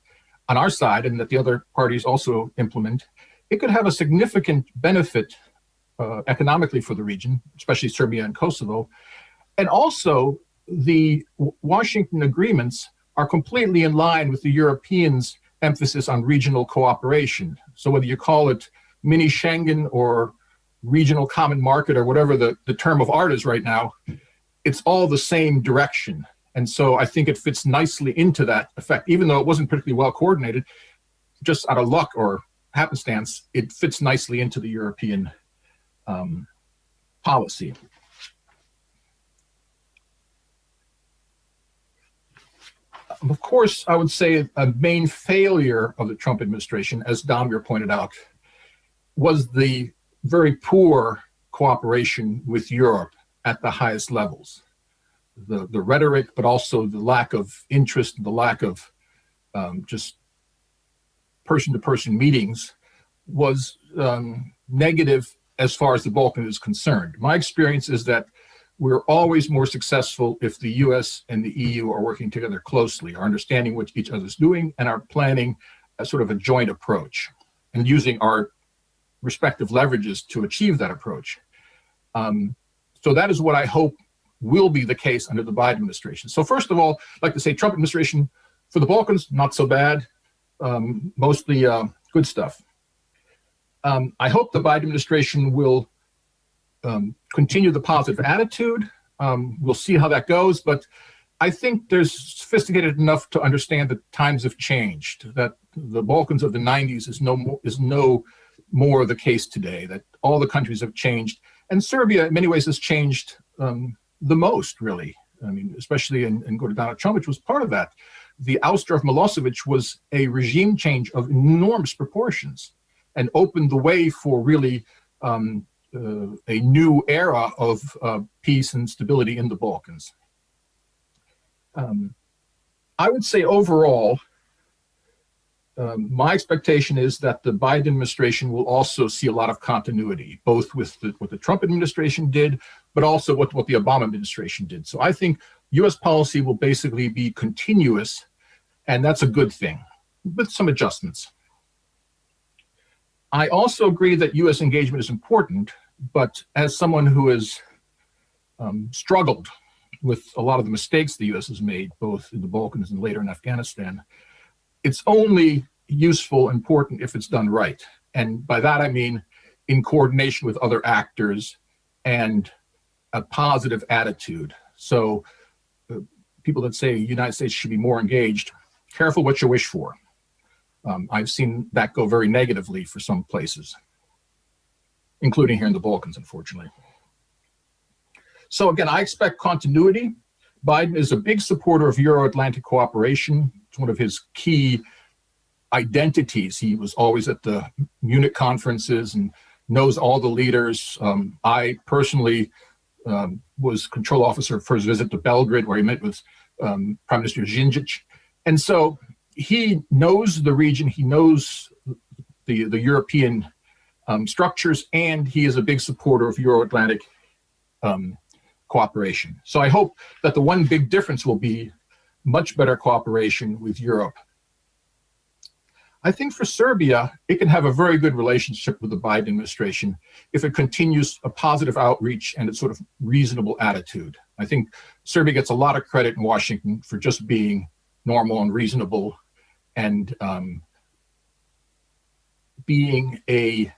on our side and that the other parties also implement, it could have a significant benefit economically for the region, especially Serbia and Kosovo. And also, the Washington agreements are completely in line with the Europeans' emphasis on regional cooperation. So whether you call it mini Schengen or regional common market or whatever the term of art is right now, it's all the same direction. And so I think it fits nicely into that effect, even though it wasn't particularly well coordinated, just out of luck or happenstance, it fits nicely into the European policy. Of course, I would say a main failure of the Trump administration, as Damir pointed out, was the very poor cooperation with Europe at the highest levels. The rhetoric, but also the lack of interest, the lack of just person-to-person meetings was negative as far as the Balkans is concerned. My experience is that we're always more successful if the US and the EU are working together closely, are understanding what each other's doing, and are planning a sort of a joint approach and using our respective leverages to achieve that approach. So that is what I hope will be the case under the Biden administration. So first of all, I'd like to say Trump administration for the Balkans, not so bad, mostly good stuff. I hope the Biden administration will continue the positive attitude. We'll see how that goes, but I think they're sophisticated enough to understand that times have changed, that the Balkans of the 90s is no more the case today, that all the countries have changed. And Serbia, in many ways, has changed the most, really. I mean, especially in Donald Trump, which was part of that. The ouster of Milosevic was a regime change of enormous proportions and opened the way for really a new era of peace and stability in the Balkans. I would say overall, my expectation is that the Biden administration will also see a lot of continuity, both with what the Trump administration did, but also what the Obama administration did. So I think US policy will basically be continuous, and that's a good thing, with some adjustments. I also agree that US engagement is important, but as someone who has struggled with a lot of the mistakes the US has made, both in the Balkans and later in Afghanistan, it's only useful, important if it's done right. And by that, I mean in coordination with other actors and a positive attitude. So people that say the United States should be more engaged, careful what you wish for. I've seen that go very negatively for some places, including here in the Balkans, unfortunately. So again, I expect continuity. Biden is a big supporter of Euro-Atlantic cooperation. It's one of his key identities. He was always at the Munich conferences and knows all the leaders. I personally was control officer for his visit to Belgrade, where he met with Prime Minister Žinčić. And so he knows the region, he knows the European structures, and he is a big supporter of Euro-Atlantic cooperation. So I hope that the one big difference will be much better cooperation with Europe. I think for Serbia, it can have a very good relationship with the Biden administration if it continues a positive outreach and a sort of reasonable attitude. I think Serbia gets a lot of credit in Washington for just being normal and reasonable and being a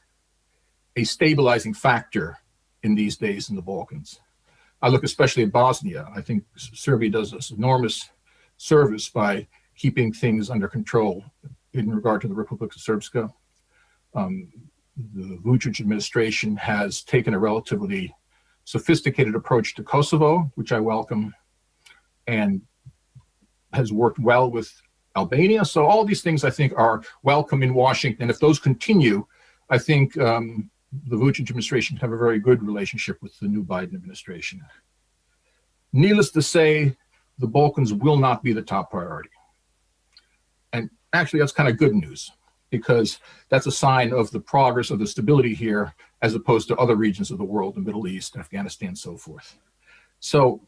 stabilizing factor in these days in the Balkans. I look especially at Bosnia. I think Serbia does this enormous service by keeping things under control in regard to the Republika Srpska. The Vučić administration has taken a relatively sophisticated approach to Kosovo, which I welcome, and has worked well with Albania. So all these things I think are welcome in Washington. If those continue, I think the Vučić administration have a very good relationship with the new Biden administration. Needless to say, the Balkans will not be the top priority. And actually, that's kind of good news, because that's a sign of the progress of the stability here, as opposed to other regions of the world, the Middle East, Afghanistan, and so forth. So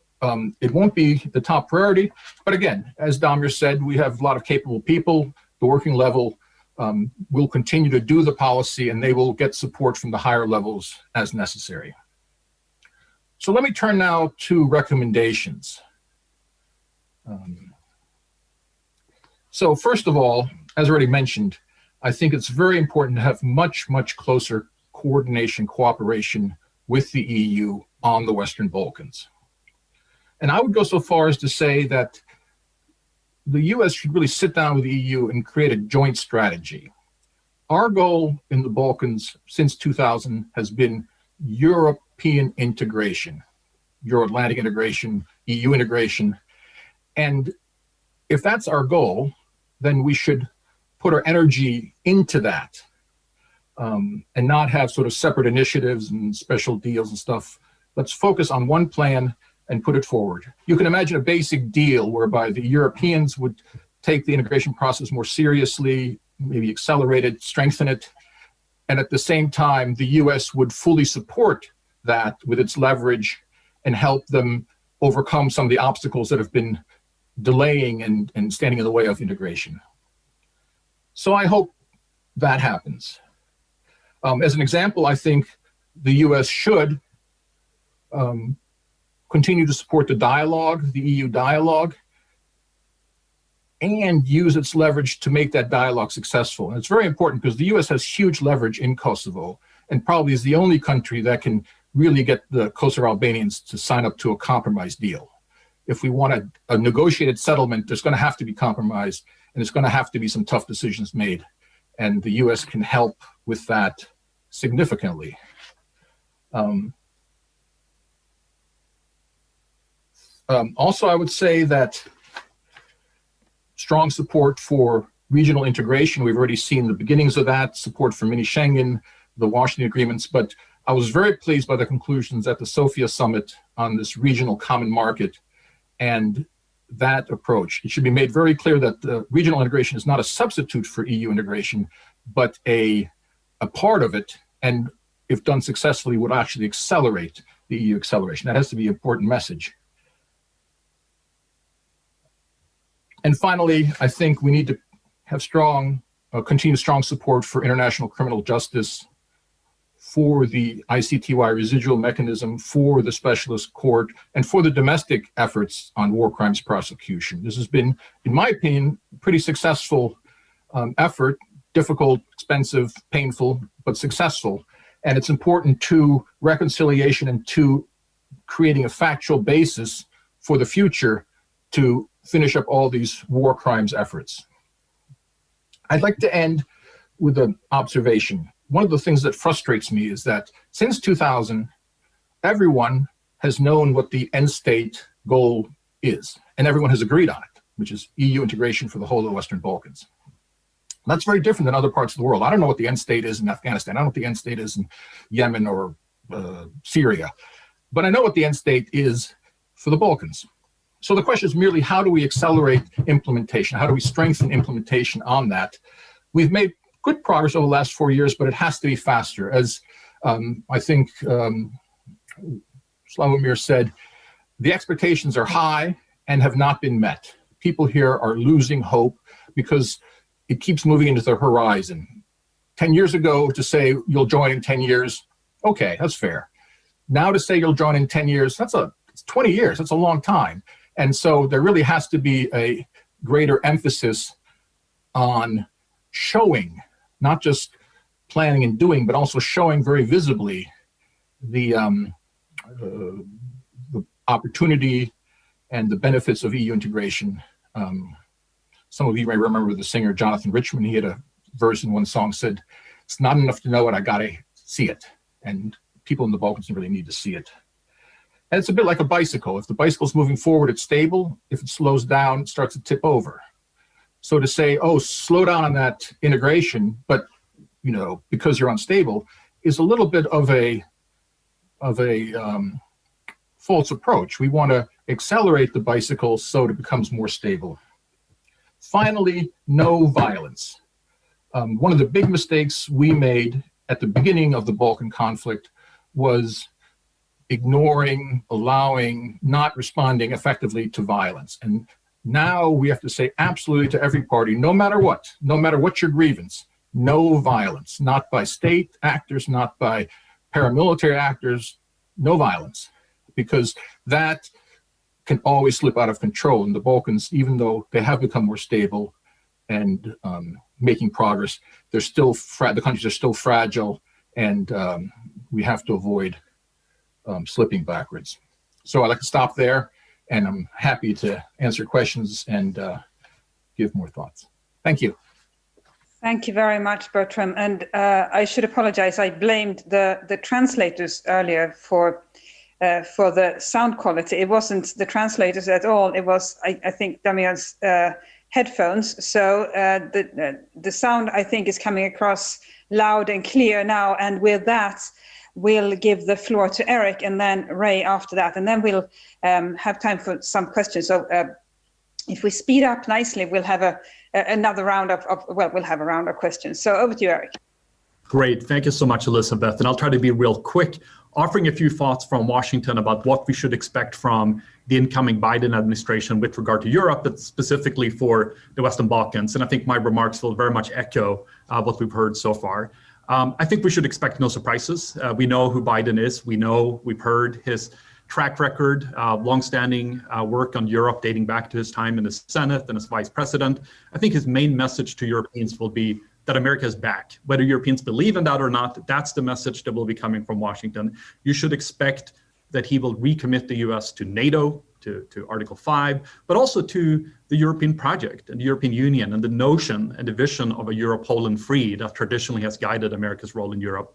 It won't be the top priority, but again, as Damir said, we have a lot of capable people. The working level will continue to do the policy, and they will get support from the higher levels as necessary. So let me turn now to recommendations. So first of all, as already mentioned, I think it's very important to have much, much closer coordination, cooperation with the EU on the Western Balkans. And I would go so far as to say that the US should really sit down with the EU and create a joint strategy. Our goal in the Balkans since 2000 has been European integration, Euro-Atlantic integration, EU integration. And if that's our goal, then we should put our energy into that and not have sort of separate initiatives and special deals and stuff. Let's focus on one plan and put it forward. You can imagine a basic deal whereby the Europeans would take the integration process more seriously, maybe accelerate it, strengthen it, and at the same time, the US would fully support that with its leverage and help them overcome some of the obstacles that have been delaying and standing in the way of integration. So I hope that happens. As an example, I think the US should continue to support the dialogue, the EU dialogue, and use its leverage to make that dialogue successful. And it's very important because the US has huge leverage in Kosovo and probably is the only country that can really get the Kosovo Albanians to sign up to a compromise deal. If we want a negotiated settlement, there's going to have to be compromise, and there's going to have to be some tough decisions made. And the US can help with that significantly. Also, I would say that strong support for regional integration. We've already seen the beginnings of that, support for mini Schengen, the Washington agreements, but I was very pleased by the conclusions at the Sofia Summit on this regional common market and that approach. It should be made very clear that the regional integration is not a substitute for EU integration, but a part of it, and if done successfully, would actually accelerate the EU acceleration. That has to be an important message. And finally, I think we need to have continued strong support for international criminal justice, for the ICTY residual mechanism, for the specialist court, and for the domestic efforts on war crimes prosecution. This has been, in my opinion, a pretty successful effort, difficult, expensive, painful, but successful. And it's important to reconciliation and to creating a factual basis for the future to finish up all these war crimes efforts. I'd like to end with an observation. One of the things that frustrates me is that since 2000, everyone has known what the end state goal is, and everyone has agreed on it, which is EU integration for the whole of the Western Balkans. That's very different than other parts of the world. I don't know what the end state is in Afghanistan. I don't know what the end state is in Yemen or Syria, but I know what the end state is for the Balkans. So the question is merely, how do we accelerate implementation? How do we strengthen implementation on that? We've made good progress over the last 4 years, but it has to be faster. As I think Slavomir said, the expectations are high and have not been met. People here are losing hope because it keeps moving into the horizon. 10 years ago, to say you'll join in 10 years, okay, that's fair. Now to say you'll join in 10 years, it's 20 years, that's a long time. And so there really has to be a greater emphasis on showing, not just planning and doing, but also showing very visibly the opportunity and the benefits of EU integration. Some of you may remember the singer Jonathan Richman. He had a verse in one song said, "It's not enough to know it, I gotta see it." And people in the Balkans really need to see it. And it's a bit like a bicycle. If the bicycle's moving forward, it's stable. If it slows down, it starts to tip over. So to say, oh, slow down on that integration, but because you're unstable, is a little bit of a false approach. We want to accelerate the bicycle so it becomes more stable. Finally, no violence. One of the big mistakes we made at the beginning of the Balkan conflict was ignoring, allowing, not responding effectively to violence. And now we have to say absolutely to every party, no matter what your grievance, no violence, not by state actors, not by paramilitary actors, no violence, because that can always slip out of control. In the Balkans, even though they have become more stable and making progress, they're still the countries are still fragile, and we have to avoid slipping backwards. So I'd like to stop there, and I'm happy to answer questions and give more thoughts. Thank you. Thank you very much, Bertram. And I should apologize. I blamed the translators earlier for the sound quality. It wasn't the translators at all. It was, I think, Damian's headphones. So the sound, I think, is coming across loud and clear now. And with that, we'll give the floor to Eric and then Ray after that. And then we'll have time for some questions. So if we speed up nicely, we'll have another round we'll have a round of questions. So over to you, Eric. Great. Thank you so much, Elizabeth. And I'll try to be real quick, offering a few thoughts from Washington about what we should expect from the incoming Biden administration with regard to Europe, but specifically for the Western Balkans. And I think my remarks will very much echo what we've heard so far. I think we should expect no surprises. We know who Biden is. We've heard his track record, longstanding work on Europe dating back to his time in the Senate and as vice president. I think his main message to Europeans will be that America is back. Whether Europeans believe in that or not, that's the message that will be coming from Washington. You should expect that he will recommit the US to NATO, to Article 5, but also to the European project and the European Union and the notion and the vision of a Europe whole and free that traditionally has guided America's role in Europe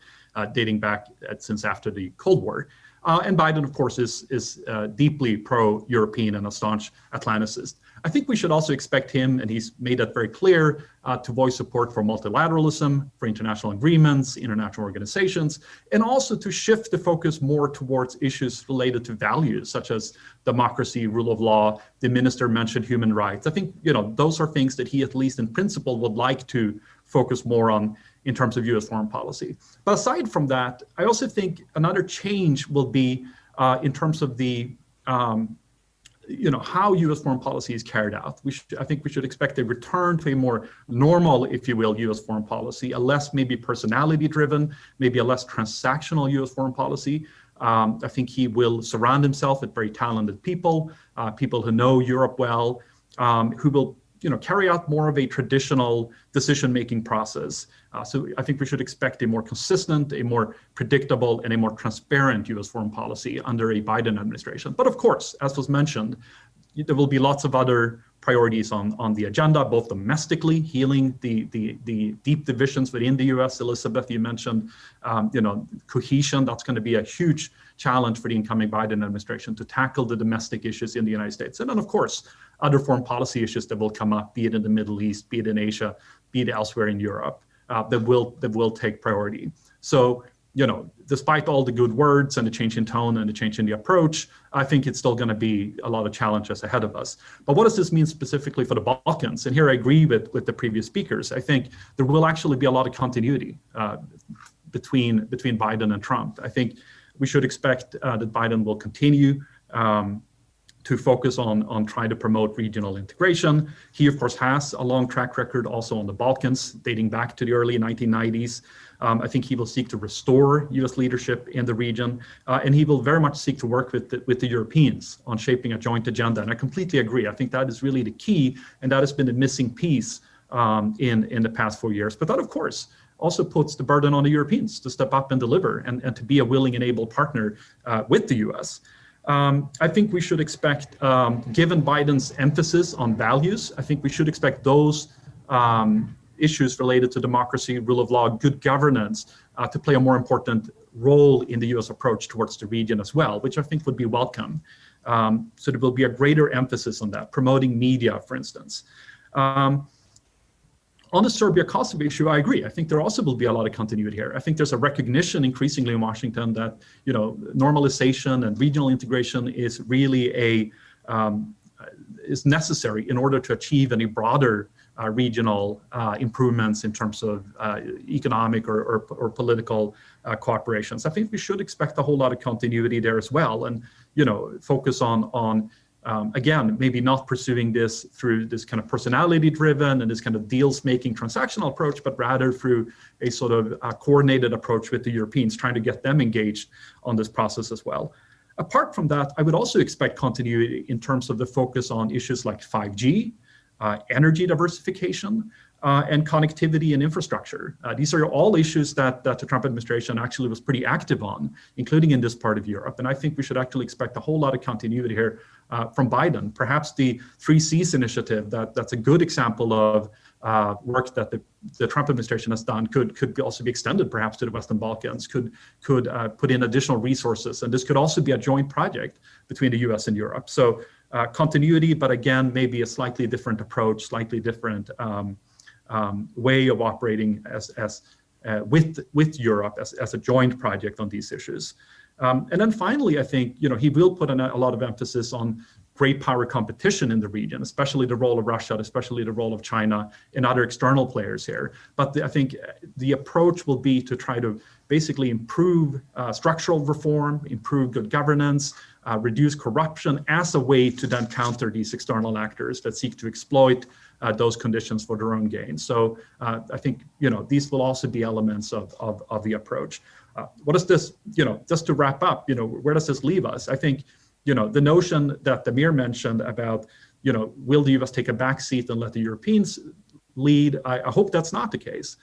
dating back since after the Cold War. And Biden, of course, is deeply pro-European and a staunch Atlanticist. I think we should also expect him, and he's made that very clear, to voice support for multilateralism, for international agreements, international organizations, and also to shift the focus more towards issues related to values, such as democracy, rule of law. The minister mentioned human rights. I think, those are things that he, at least in principle, would like to focus more on in terms of US foreign policy. But aside from that, I also think another change will be in terms of the how US foreign policy is carried out. I think we should expect a return to a more normal, if you will, US foreign policy, a less maybe personality driven, maybe a less transactional US foreign policy. I think he will surround himself with very talented people, people who know Europe well, who will carry out more of a traditional decision-making process. So I think we should expect a more consistent, a more predictable, and a more transparent US foreign policy under a Biden administration. But of course, as was mentioned, there will be lots of other priorities on the agenda, both domestically, healing the deep divisions within the US. Elizabeth, you mentioned, cohesion. That's going to be a huge challenge for the incoming Biden administration to tackle the domestic issues in the United States. And then, of course, other foreign policy issues that will come up, be it in the Middle East, be it in Asia, be it elsewhere in Europe, that will take priority. So, despite all the good words and the change in tone and the change in the approach, I think it's still going to be a lot of challenges ahead of us. But what does this mean specifically for the Balkans? And here I agree with the previous speakers. I think there will actually be a lot of continuity between Biden and Trump. I think we should expect that Biden will continue to focus on trying to promote regional integration. He, of course, has a long track record also on the Balkans, dating back to the early 1990s. I think he will seek to restore US leadership in the region, and he will very much seek to work with the Europeans on shaping a joint agenda. And I completely agree. I think that is really the key, and that has been the missing piece in the past 4 years. But that, of course, also puts the burden on the Europeans to step up and deliver and to be a willing and able partner with the US. I think we should expect, given Biden's emphasis on values, I think we should expect those issues related to democracy, rule of law, good governance to play a more important role in the US approach towards the region as well, which I think would be welcome. So there will be a greater emphasis on that, promoting media, for instance. On the Serbia-Kosovo issue, I agree. I think there also will be a lot of continuity here. I think there's a recognition increasingly in Washington that normalization and regional integration is really is necessary in order to achieve any broader regional improvements in terms of economic or political cooperation. So I think we should expect a whole lot of continuity there as well, and focus on again, maybe not pursuing this through this kind of personality-driven and this kind of deals-making transactional approach, but rather through a sort of coordinated approach with the Europeans, trying to get them engaged on this process as well. Apart from that, I would also expect continuity in terms of the focus on issues like 5G, energy diversification, and connectivity and infrastructure. These are all issues that the Trump administration actually was pretty active on, including in this part of Europe. And I think we should actually expect a whole lot of continuity here from Biden. Perhaps the 3 Cs initiative, that's a good example of work that the Trump administration has done, could also be extended perhaps to the Western Balkans, could put in additional resources. And this could also be a joint project between the US and Europe. So continuity, but again, maybe a slightly different approach, slightly different way of operating with Europe as a joint project on these issues. And then finally, I think he will put a lot of emphasis on great power competition in the region, especially the role of Russia, especially the role of China and other external players here. But I think the approach will be to try to basically improve structural reform, improve good governance, reduce corruption as a way to then counter these external actors that seek to exploit those conditions for their own gain. So I think these will also be elements of the approach. What is this? Just to wrap up, where does this leave us? I think the notion that Damir mentioned about will the U.S. take a back seat and let the Europeans lead? I hope that's not the case.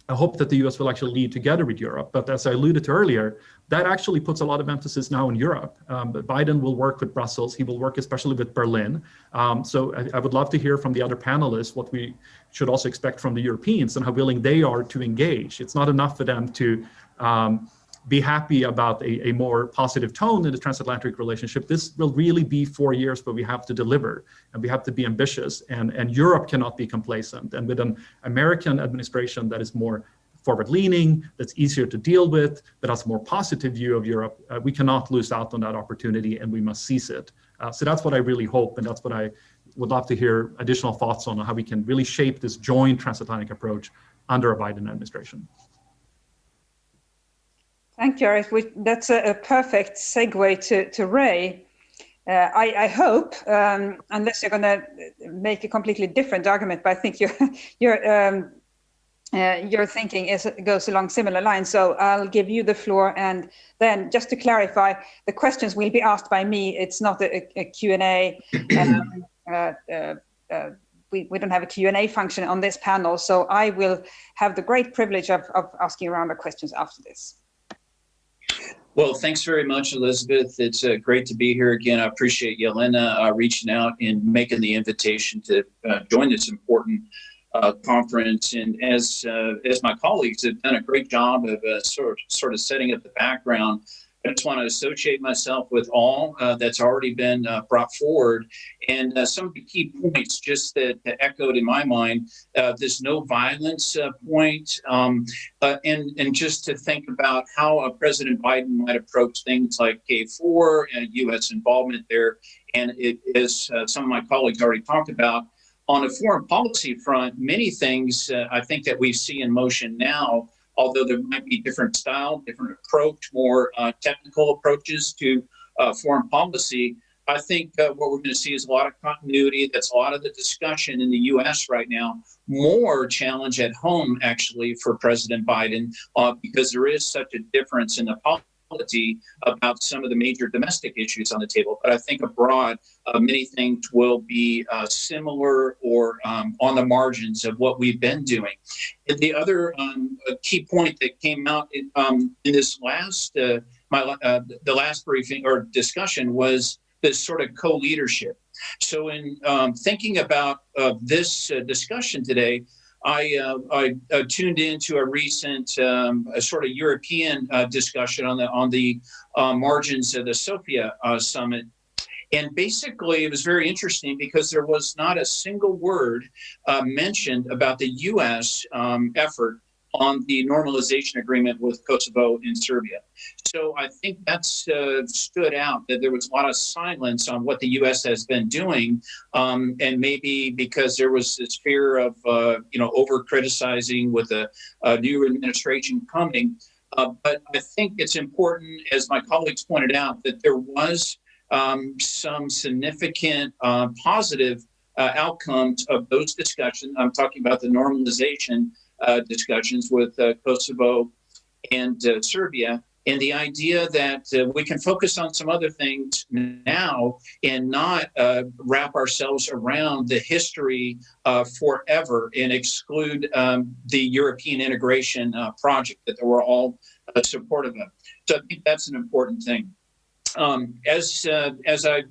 I hope that the U.S. will actually lead together with Europe. But as I alluded to earlier, that actually puts a lot of emphasis now in Europe. But Biden will work with Brussels. He will work especially with Berlin. So I would love to hear from the other panelists what we should also expect from the Europeans and how willing they are to engage. It's not enough for them to be happy about a more positive tone in the transatlantic relationship. This will really be 4 years where we have to deliver and we have to be ambitious, and Europe cannot be complacent. And with an American administration that is more forward-leaning, that's easier to deal with, that has a more positive view of Europe, we cannot lose out on that opportunity and we must seize it. So that's what I really hope, and that's what I would love to hear additional thoughts on how we can really shape this joint transatlantic approach under a Biden administration. Thank you, Eric. That's a perfect segue to Ray. I hope, unless you're going to make a completely different argument, but I think your thinking goes along similar lines. So I'll give you the floor, and then just to clarify, the questions will be asked by me. It's not a Q&A. We don't have a Q&A function on this panel, so I will have the great privilege of asking a round of questions after this. Well, thanks very much, Elizabeth. It's great to be here again. I appreciate Jelena reaching out and making the invitation to join this important conference. And as my colleagues have done a great job of sort of setting up the background, I just want to associate myself with all that's already been brought forward. And some of the key points just that echoed in my mind, this no violence point, and just to think about how President Biden might approach things like K4 and U.S. involvement there. And it is, some of my colleagues already talked about, on a foreign policy front, many things I think that we see in motion now, although there might be different style, different approach, more technical approaches to foreign policy. I think what we're going to see is a lot of continuity. That's a lot of the discussion in the U.S. right now. More challenge at home, actually, for President Biden, because there is such a difference in the polity about some of the major domestic issues on the table. But I think abroad, many things will be similar or on the margins of what we've been doing. And the other key point that came out in this last, the last briefing or discussion was this sort of co-leadership. So in thinking about this discussion today, I tuned into a recent sort of European discussion on the margins of the Sofia Summit. And basically, it was very interesting because there was not a single word mentioned about the U.S. effort on the normalization agreement with Kosovo and Serbia. So I think that's stood out, that there was a lot of silence on what the U.S. has been doing, and maybe because there was this fear of over criticizing with a new administration coming. But I think it's important, as my colleagues pointed out, that there was some significant positive outcomes of those discussions. I'm talking about the normalization discussions with Kosovo and Serbia, and the idea that we can focus on some other things now and not wrap ourselves around the history forever and exclude the European integration project that we're all supportive of. So I think that's an important thing. As I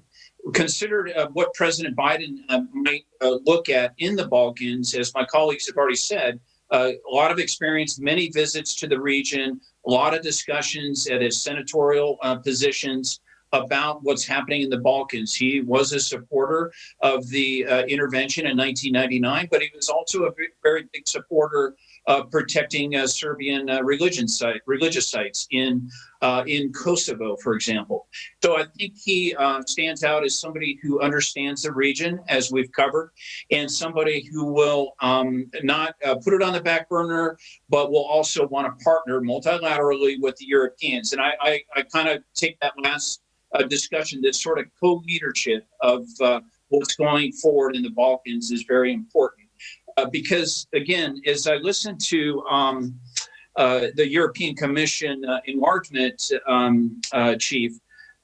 considered what President Biden might look at in the Balkans, as my colleagues have already said, a lot of experience, many visits to the region, a lot of discussions at his senatorial positions about what's happening in the Balkans. He was a supporter of the intervention in 1999, but he was also a very big supporter of protecting Serbian religious sites in Kosovo, for example. So I think he stands out as somebody who understands the region, as we've covered, and somebody who will not put it on the back burner, but will also want to partner multilaterally with the Europeans. And I kind of take that last discussion, this sort of co-leadership of what's going forward in the Balkans is very important. Because, again, as I listen to the European Commission enlargement chief,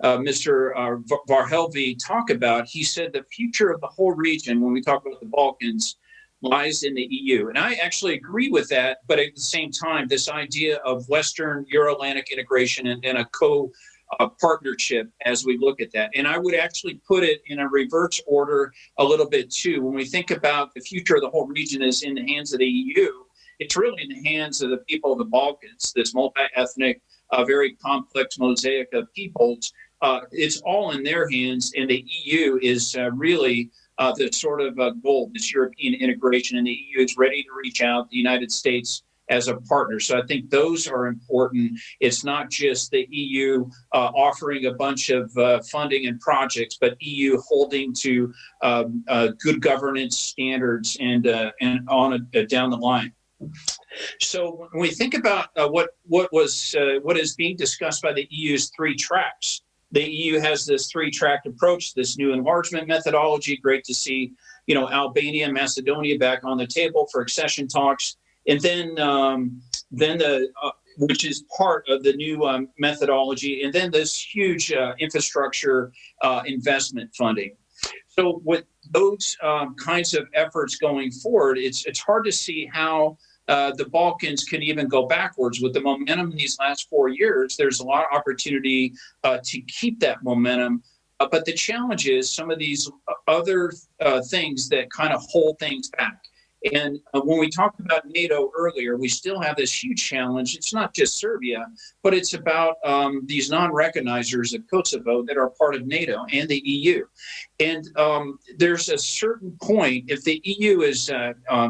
Mr. Varhelyi, talk about, he said the future of the whole region, when we talk about the Balkans, lies in the EU. And I actually agree with that, but at the same time, this idea of Western Euro-Atlantic integration and a partnership as we look at that. And I would actually put it in a reverse order a little bit too. When we think about the future of the whole region is in the hands of the EU, it's really in the hands of the people of the Balkans, this multi-ethnic, very complex mosaic of peoples. It's all in their hands, and the EU is really the sort of goal, this European integration, and the EU is ready to reach out, the United States as a partner. So I think those are important. It's not just the EU offering a bunch of funding and projects, but EU holding to good governance standards and on down the line. So when we think about what is being discussed by the EU's three tracks, the EU has this three-track approach, this new enlargement methodology. Great to see, Albania and Macedonia back on the table for accession talks. And then which is part of the new methodology, and then this huge infrastructure investment funding. So with those kinds of efforts going forward, it's hard to see how the Balkans can even go backwards. With the momentum in these last 4 years, there's a lot of opportunity to keep that momentum. But the challenge is some of these other things that kind of hold things back. And when we talked about NATO earlier, we still have this huge challenge. It's not just Serbia, but it's about these non-recognizers of Kosovo that are part of NATO and the EU. And there's a certain point, if the EU is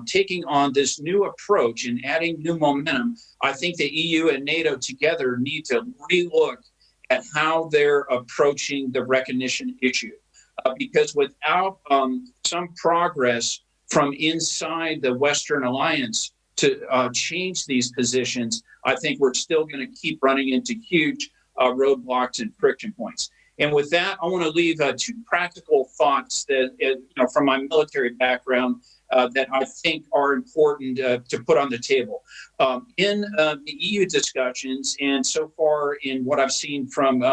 taking on this new approach and adding new momentum, I think the EU and NATO together need to relook at how they're approaching the recognition issue. Because without some progress from inside the Western Alliance to change these positions, I think we're still going to keep running into huge roadblocks and friction points. And with that, I want to leave two practical thoughts that, from my military background, that I think are important to put on the table. In the EU discussions, and so far in what I've seen from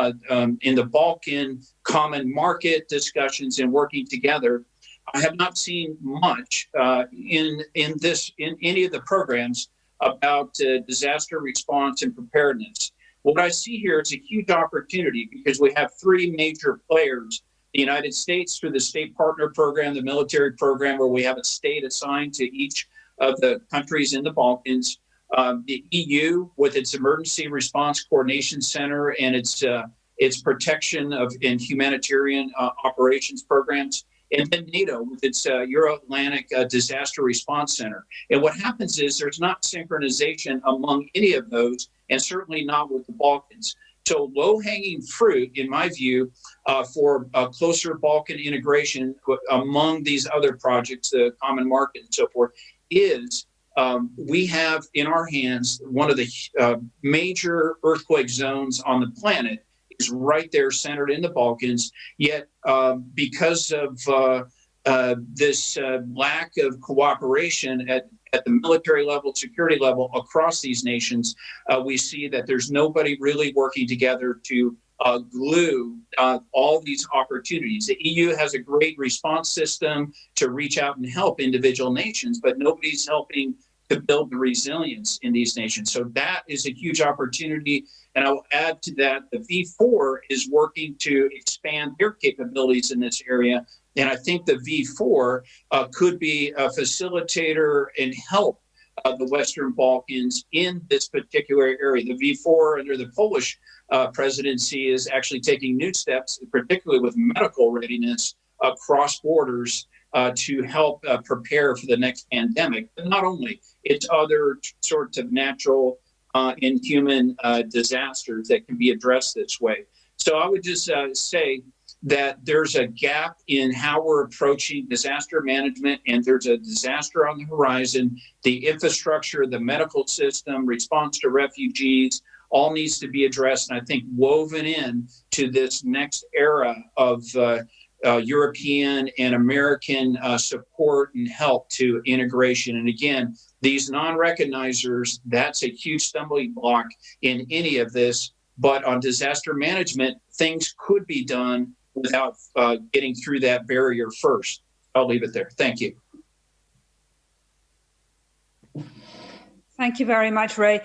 in the Balkan common market discussions and working together, I have not seen much in any of the programs about disaster response and preparedness. What I see here is a huge opportunity because we have three major players: the United States through the State Partner Program, the military program where we have a state assigned to each of the countries in the Balkans, the EU with its Emergency Response Coordination Center and its protection of and humanitarian operations programs, and then NATO with its Euro-Atlantic Disaster Response Center. And what happens is there's not synchronization among any of those, and certainly not with the Balkans. So low-hanging fruit, in my view, for closer Balkan integration among these other projects, the common market and so forth, is we have in our hands one of the major earthquake zones on the planet is right there centered in the Balkans. Yet because of this lack of cooperation at the military level, security level across these nations, we see that there's nobody really working together to glue all these opportunities. The EU has a great response system to reach out and help individual nations, but nobody's helping to build the resilience in these nations. So that is a huge opportunity. And I will add to that, the V4 is working to expand their capabilities in this area. And I think the V4 could be a facilitator and help the Western Balkans in this particular area. The V4 under the Polish presidency is actually taking new steps, particularly with medical readiness across borders to help prepare for the next pandemic. But not only, it's other sorts of natural and human disasters that can be addressed this way. So I would just say that there's a gap in how we're approaching disaster management, and there's a disaster on the horizon. The infrastructure, the medical system, response to refugees, all needs to be addressed, and I think woven in to this next era of European and American support and help to integration. And again, these non-recognizers, that's a huge stumbling block in any of this. But on disaster management, things could be done without getting through that barrier first. I'll leave it there. Thank you. Thank you very much, Ray.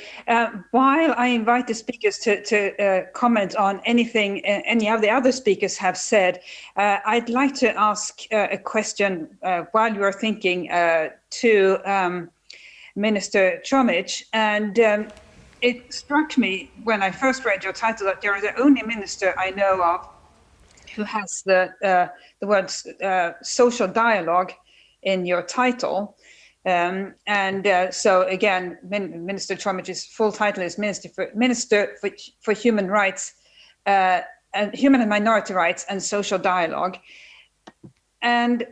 While I invite the speakers to comment on anything any of the other speakers have said, I'd like to ask a question while you are thinking to Minister Chomic. And it struck me when I first read your title that you're the only minister I know of who has the words social dialogue in your title. So again, Minister Chomic's full title is Minister for Human Rights, and Human and Minority Rights and Social Dialogue. And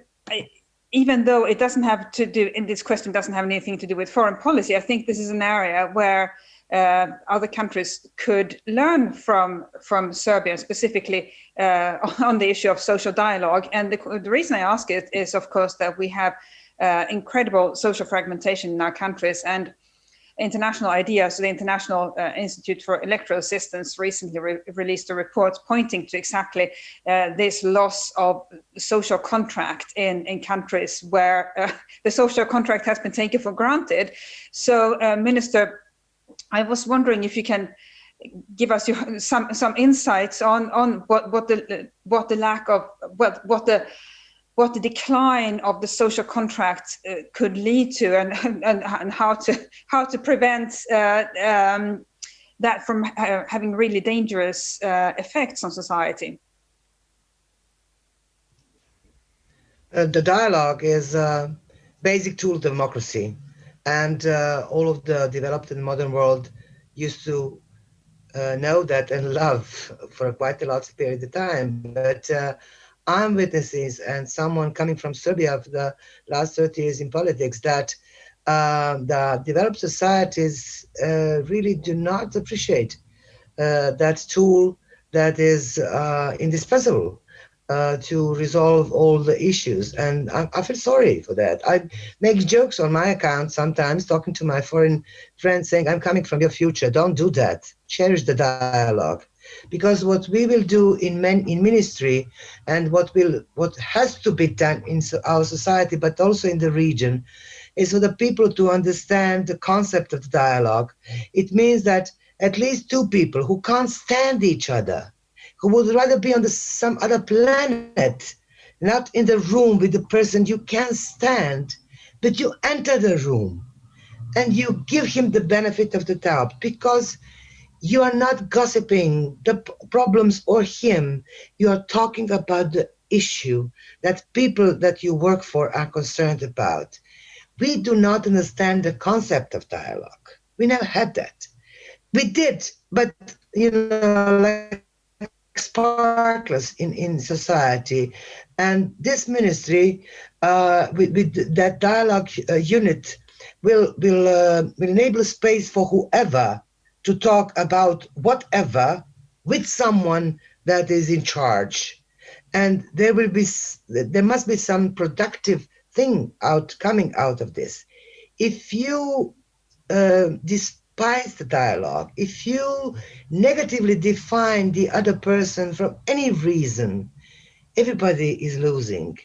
even though it doesn't have to do, in this question doesn't have anything to do with foreign policy, I think this is an area where other countries could learn from Serbia, specifically on the issue of social dialogue. And the reason I ask it is, of course, that we have incredible social fragmentation in our countries, and international ideas. So the International Institute for Electoral Assistance recently released a report pointing to exactly this loss of social contract in countries where the social contract has been taken for granted. So, Minister, I was wondering if you can give us some insights on what the lack of what the decline of the social contract could lead to, and how to prevent that from having really dangerous effects on society. The dialogue is a basic tool of democracy, and all of the developed and modern world used to know that and love for quite a lot of period of time. But I'm witnesses, and someone coming from Serbia for the last 30 years in politics, that the developed societies really do not appreciate that tool that is indispensable to resolve all the issues. And I feel sorry for that. I make jokes on my account sometimes, talking to my foreign friends, saying, I'm coming from your future. Don't do that. Cherish the dialogue. Because what we will do in ministry, and what has to be done in our society, but also in the region, is for the people to understand the concept of the dialogue. It means that at least two people who can't stand each other, who would rather be on some other planet, not in the room with the person you can't stand, but you enter the room and you give him the benefit of the doubt, because you are not gossiping the problems or him. You are talking about the issue that people that you work for are concerned about. We do not understand the concept of dialogue. We never had that. We did, but like sparklers in society. And this ministry, with that dialogue unit, will enable space for whoever to talk about whatever with someone that is in charge. And there must be some productive thing coming out of this. If you despise the dialogue, if you negatively define the other person for any reason, everybody is losing.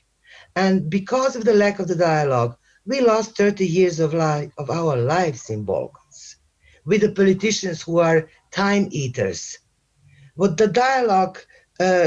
And because of the lack of the dialogue, we lost 30 years of our lives in Balkans with the politicians who are time eaters. What the dialogue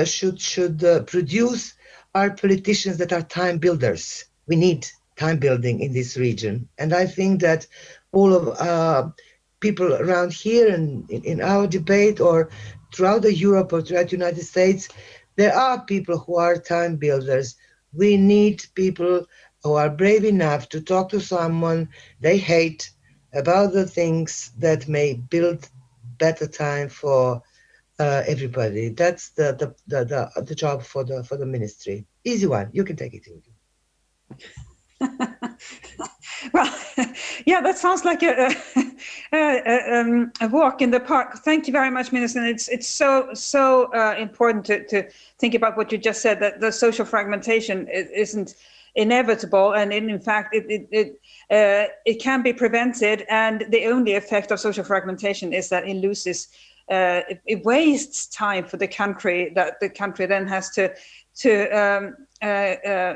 should produce are politicians that are time builders. We need time building in this region. And I think that all of people around here and in our debate or throughout Europe or throughout the United States, there are people who are time builders. We need people who are brave enough to talk to someone they hate about the things that may build better time for everybody. That's the job for the ministry. Easy one. You can take it. Well, yeah, that sounds like a walk in the park. Thank you very much, Minister. And it's so important to think about what you just said, that the social fragmentation isn't inevitable, and in fact it can be prevented. And the only effect of social fragmentation is that it loses, it wastes time for the country that the country then has to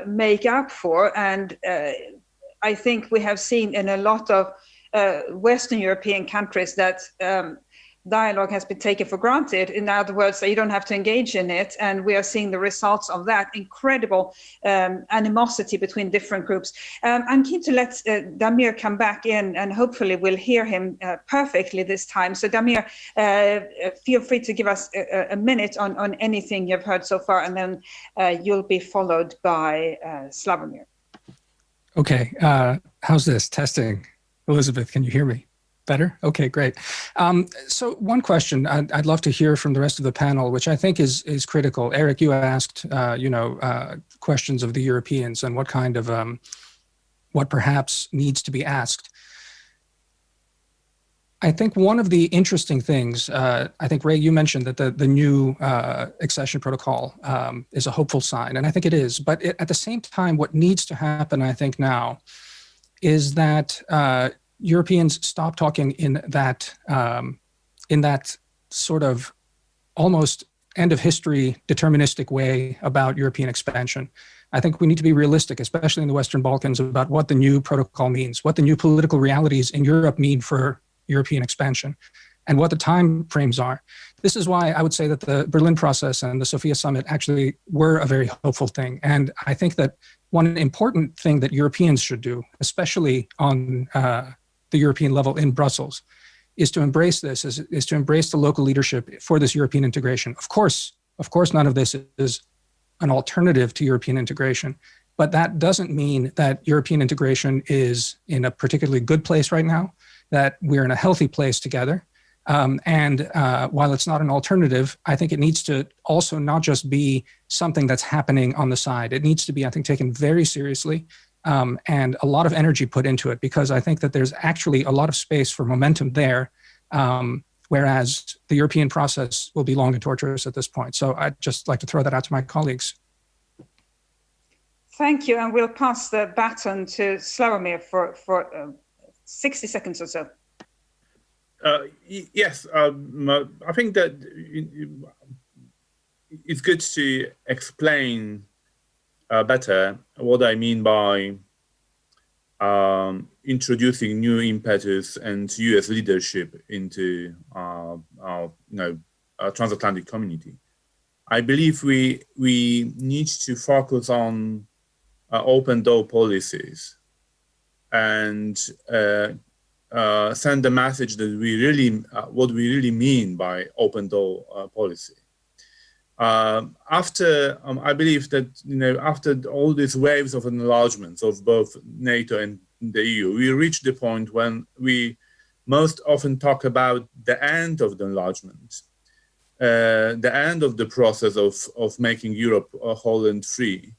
make up for. And I think we have seen in a lot of Western European countries that dialogue has been taken for granted. In other words, that you don't have to engage in it. And we are seeing the results of that incredible animosity between different groups. I'm keen to let Damir come back in, and hopefully we'll hear him perfectly this time. So Damir, feel free to give us a minute on anything you've heard so far, and then you'll be followed by Slavomir. Okay, how's this? Testing. Elizabeth, can you hear me? Better? Okay, great. So one question I'd love to hear from the rest of the panel, which I think is critical. Eric, you asked, questions of the Europeans and what kind of, what perhaps needs to be asked. I think one of the interesting things, I think, Ray, you mentioned that the new accession protocol is a hopeful sign, and I think it is. But at the same time, what needs to happen, I think now, is that Europeans stop talking in that sort of almost end of history deterministic way about European expansion. I think we need to be realistic, especially in the Western Balkans, about what the new protocol means, what the new political realities in Europe mean for European expansion, and what the time frames are. This is why I would say that the Berlin process and the Sofia Summit actually were a very hopeful thing. And I think that one important thing that Europeans should do, especially on the European level in Brussels, is to embrace this, is to embrace the local leadership for this European integration. Of course, none of this is an alternative to European integration, but that doesn't mean that European integration is in a particularly good place right now, that we're in a healthy place together. And while it's not an alternative, I think it needs to also not just be something that's happening on the side. It needs to be, I think, taken very seriously, and a lot of energy put into it, because I think that there's actually a lot of space for momentum there, whereas the European process will be long and torturous at this point. So I'd just like to throw that out to my colleagues. Thank you, and we'll pass the baton to Slavomir for 60 seconds or so. Yes, I think that it's good to explain better what I mean by introducing new impetus and US leadership into our transatlantic community. I believe we need to focus on open door policies and send the message that we really, what we really mean by open door policy. I believe that, after all these waves of enlargements of both NATO and the EU, we reached the point when we most often talk about the end of the enlargement, the end of the process of making Europe whole and free,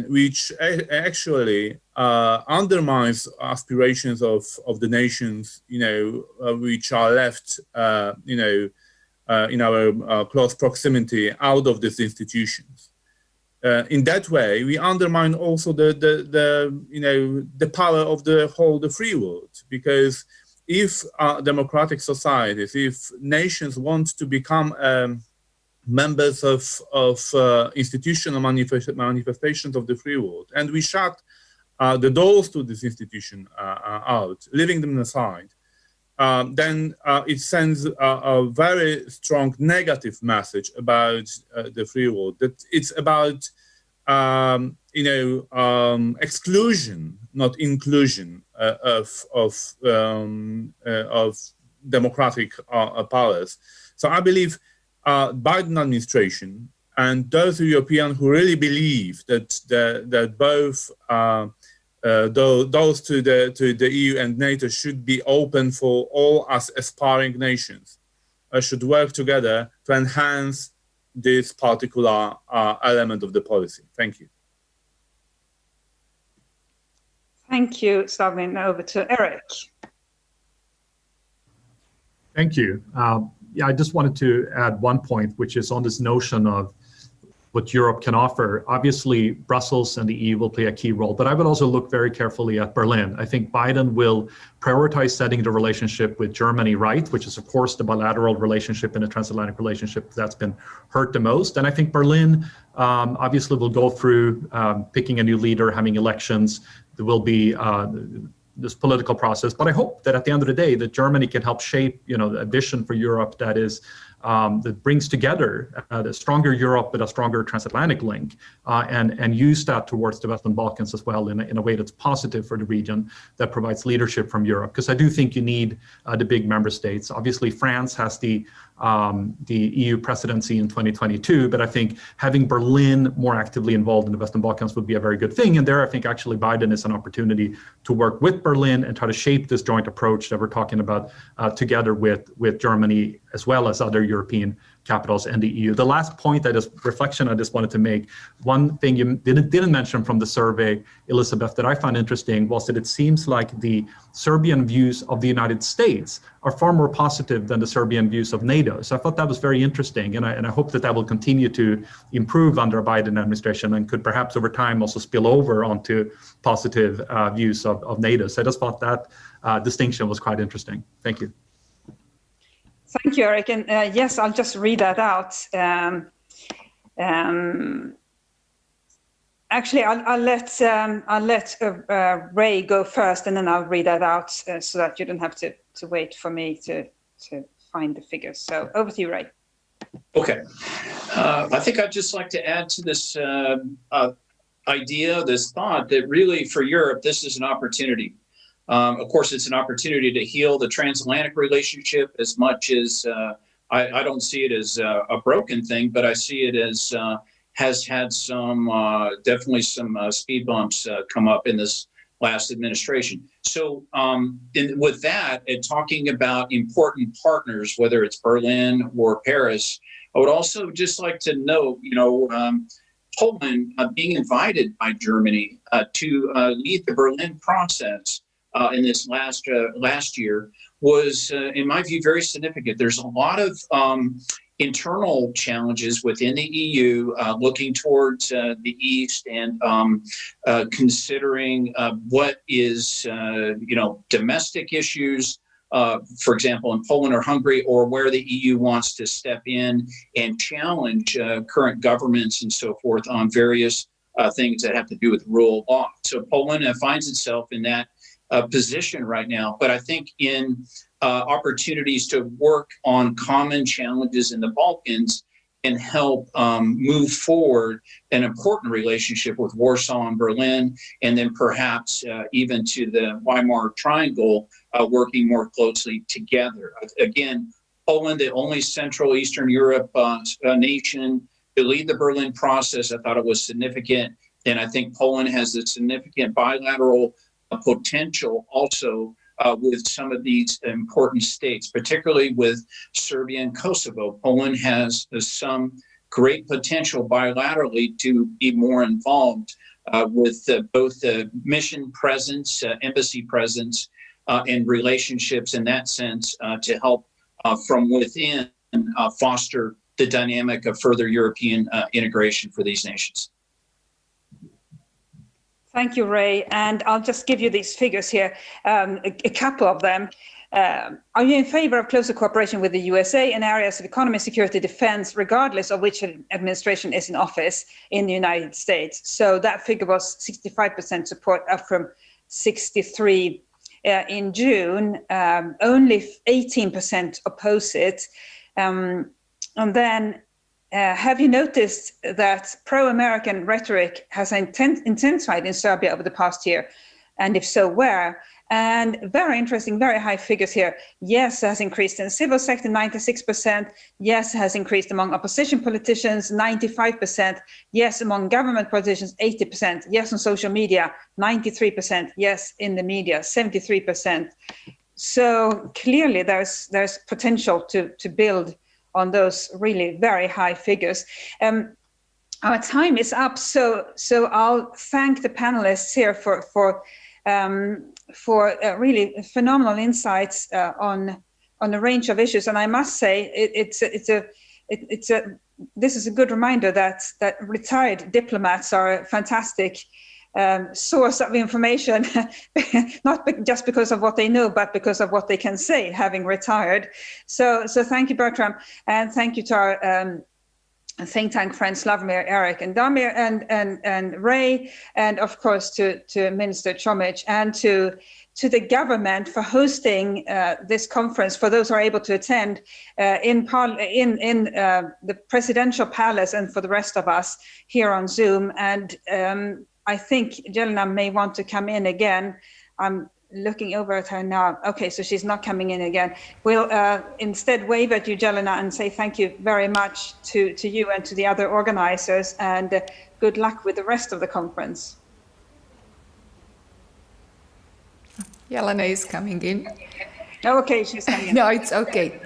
which actually undermines aspirations of the nations, which are left, in our close proximity out of these institutions. In that way, we undermine also the power of the free world, because if democratic societies, if nations want to become members of institutional manifestations of the free world, and we shut the doors to this institution out, leaving them aside, then it sends a very strong negative message about the free world, that it's about exclusion, not inclusion of democratic powers. So I believe Biden administration and those Europeans who really believe that both those to the EU and NATO should be open for all as aspiring nations, should work together to enhance this particular element of the policy. Thank you. Thank you, Savin. Over to Eric. Thank you. Yeah, I just wanted to add one point, which is on this notion of what Europe can offer. Obviously, Brussels and the EU will play a key role, but I would also look very carefully at Berlin. I think Biden will prioritize setting the relationship with Germany right, which is, of course, the bilateral relationship and the transatlantic relationship that's been hurt the most. And I think Berlin obviously will go through picking a new leader, having elections. There will be this political process, but I hope that at the end of the day, that Germany can help shape, a vision for Europe that is that brings together the stronger Europe with a stronger transatlantic link, and use that towards the Western Balkans as well in a way that's positive for the region, that provides leadership from Europe. Because I do think you need the big member states. Obviously, France has the EU presidency in 2022, but I think having Berlin more actively involved in the Western Balkans would be a very good thing. And there, I think actually Biden is an opportunity to work with Berlin and try to shape this joint approach that we're talking about together with Germany, as well as other European capitals and the EU. The last point, I just wanted to make, one thing you didn't mention from the survey, Elizabeth, that I found interesting was that it seems like the Serbian views of the United States are far more positive than the Serbian views of NATO. So I thought that was very interesting, and I hope that will continue to improve under a Biden administration and could perhaps over time also spill over onto positive views of NATO. So I just thought that distinction was quite interesting. Thank you. Thank you, Eric. And yes, I'll just read that out. Actually, I'll let Ray go first, and then I'll read that out so that you don't have to wait for me to find the figures. So over to you, Ray. Okay. I think I'd just like to add to this idea, this thought that really for Europe, this is an opportunity. Of course, it's an opportunity to heal the transatlantic relationship as much as I don't see it as a broken thing, but I see it as has had some definitely some speed bumps come up in this last administration. So with that, and talking about important partners, whether it's Berlin or Paris, I would also just like to note, Poland being invited by Germany to lead the Berlin process in this last year was, in my view, very significant. There's a lot of internal challenges within the EU, looking towards the East and considering what is, domestic issues, for example, in Poland or Hungary, or where the EU wants to step in and challenge current governments and so forth on various things that have to do with rule of law. So Poland finds itself in that position right now, but I think in opportunities to work on common challenges in the Balkans and help move forward an important relationship with Warsaw and Berlin, and then perhaps even to the Weimar Triangle, working more closely together. Again, Poland, the only Central Eastern Europe nation to lead the Berlin process. I thought it was significant. And I think Poland has a significant bilateral potential also with some of these important states, particularly with Serbia and Kosovo. Poland has some great potential bilaterally to be more involved with both the mission presence, embassy presence, and relationships in that sense to help from within foster the dynamic of further European integration for these nations. Thank you, Ray. And I'll just give you these figures here, a couple of them. Are you in favor of closer cooperation with the USA in areas of economy, security, defense, regardless of which administration is in office in the United States? So that figure was 65% support, up from 63 in June. Only 18% oppose it. And then have you noticed that pro-American rhetoric has intensified in Serbia over the past year? And if so, where? And very interesting, very high figures here. Yes, has increased in the civil sector, 96%. Yes, has increased among opposition politicians, 95%. Yes, among government politicians, 80%. Yes, on social media, 93%. Yes, in the media, 73%. So clearly there's potential to build on those really very high figures. Our time is up, so I'll thank the panelists here for really phenomenal insights on a range of issues. And I must say, this is a good reminder that retired diplomats are a fantastic source of information, not just because of what they know, but because of what they can say, having retired. So thank you, Bertram, and thank you to our think tank friends, Slavomir, Eric, and Damir, and Ray, and of course to Minister Chomic, and to the government for hosting this conference for those who are able to attend in the presidential palace, and for the rest of us here on Zoom. And I think Jelena may want to come in again. I'm looking over at her now. Okay, so she's not coming in again. We'll instead wave at you, Jelena, and say thank you very much to you and to the other organizers, and good luck with the rest of the conference. Jelena is coming in. Okay, she's coming in. No, it's okay.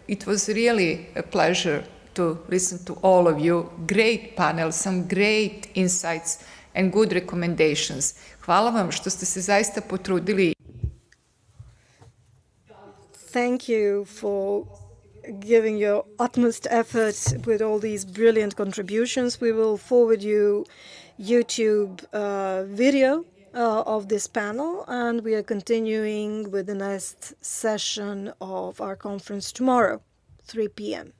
It was really a pleasure to listen to all of you. Great panel, some great insights and good recommendations. Hvala vam što ste se zaista potrudili. Thank you for giving your utmost efforts with all these brilliant contributions. We will forward you YouTube video of this panel, and we are continuing with the next session of our conference tomorrow, 3 p.m.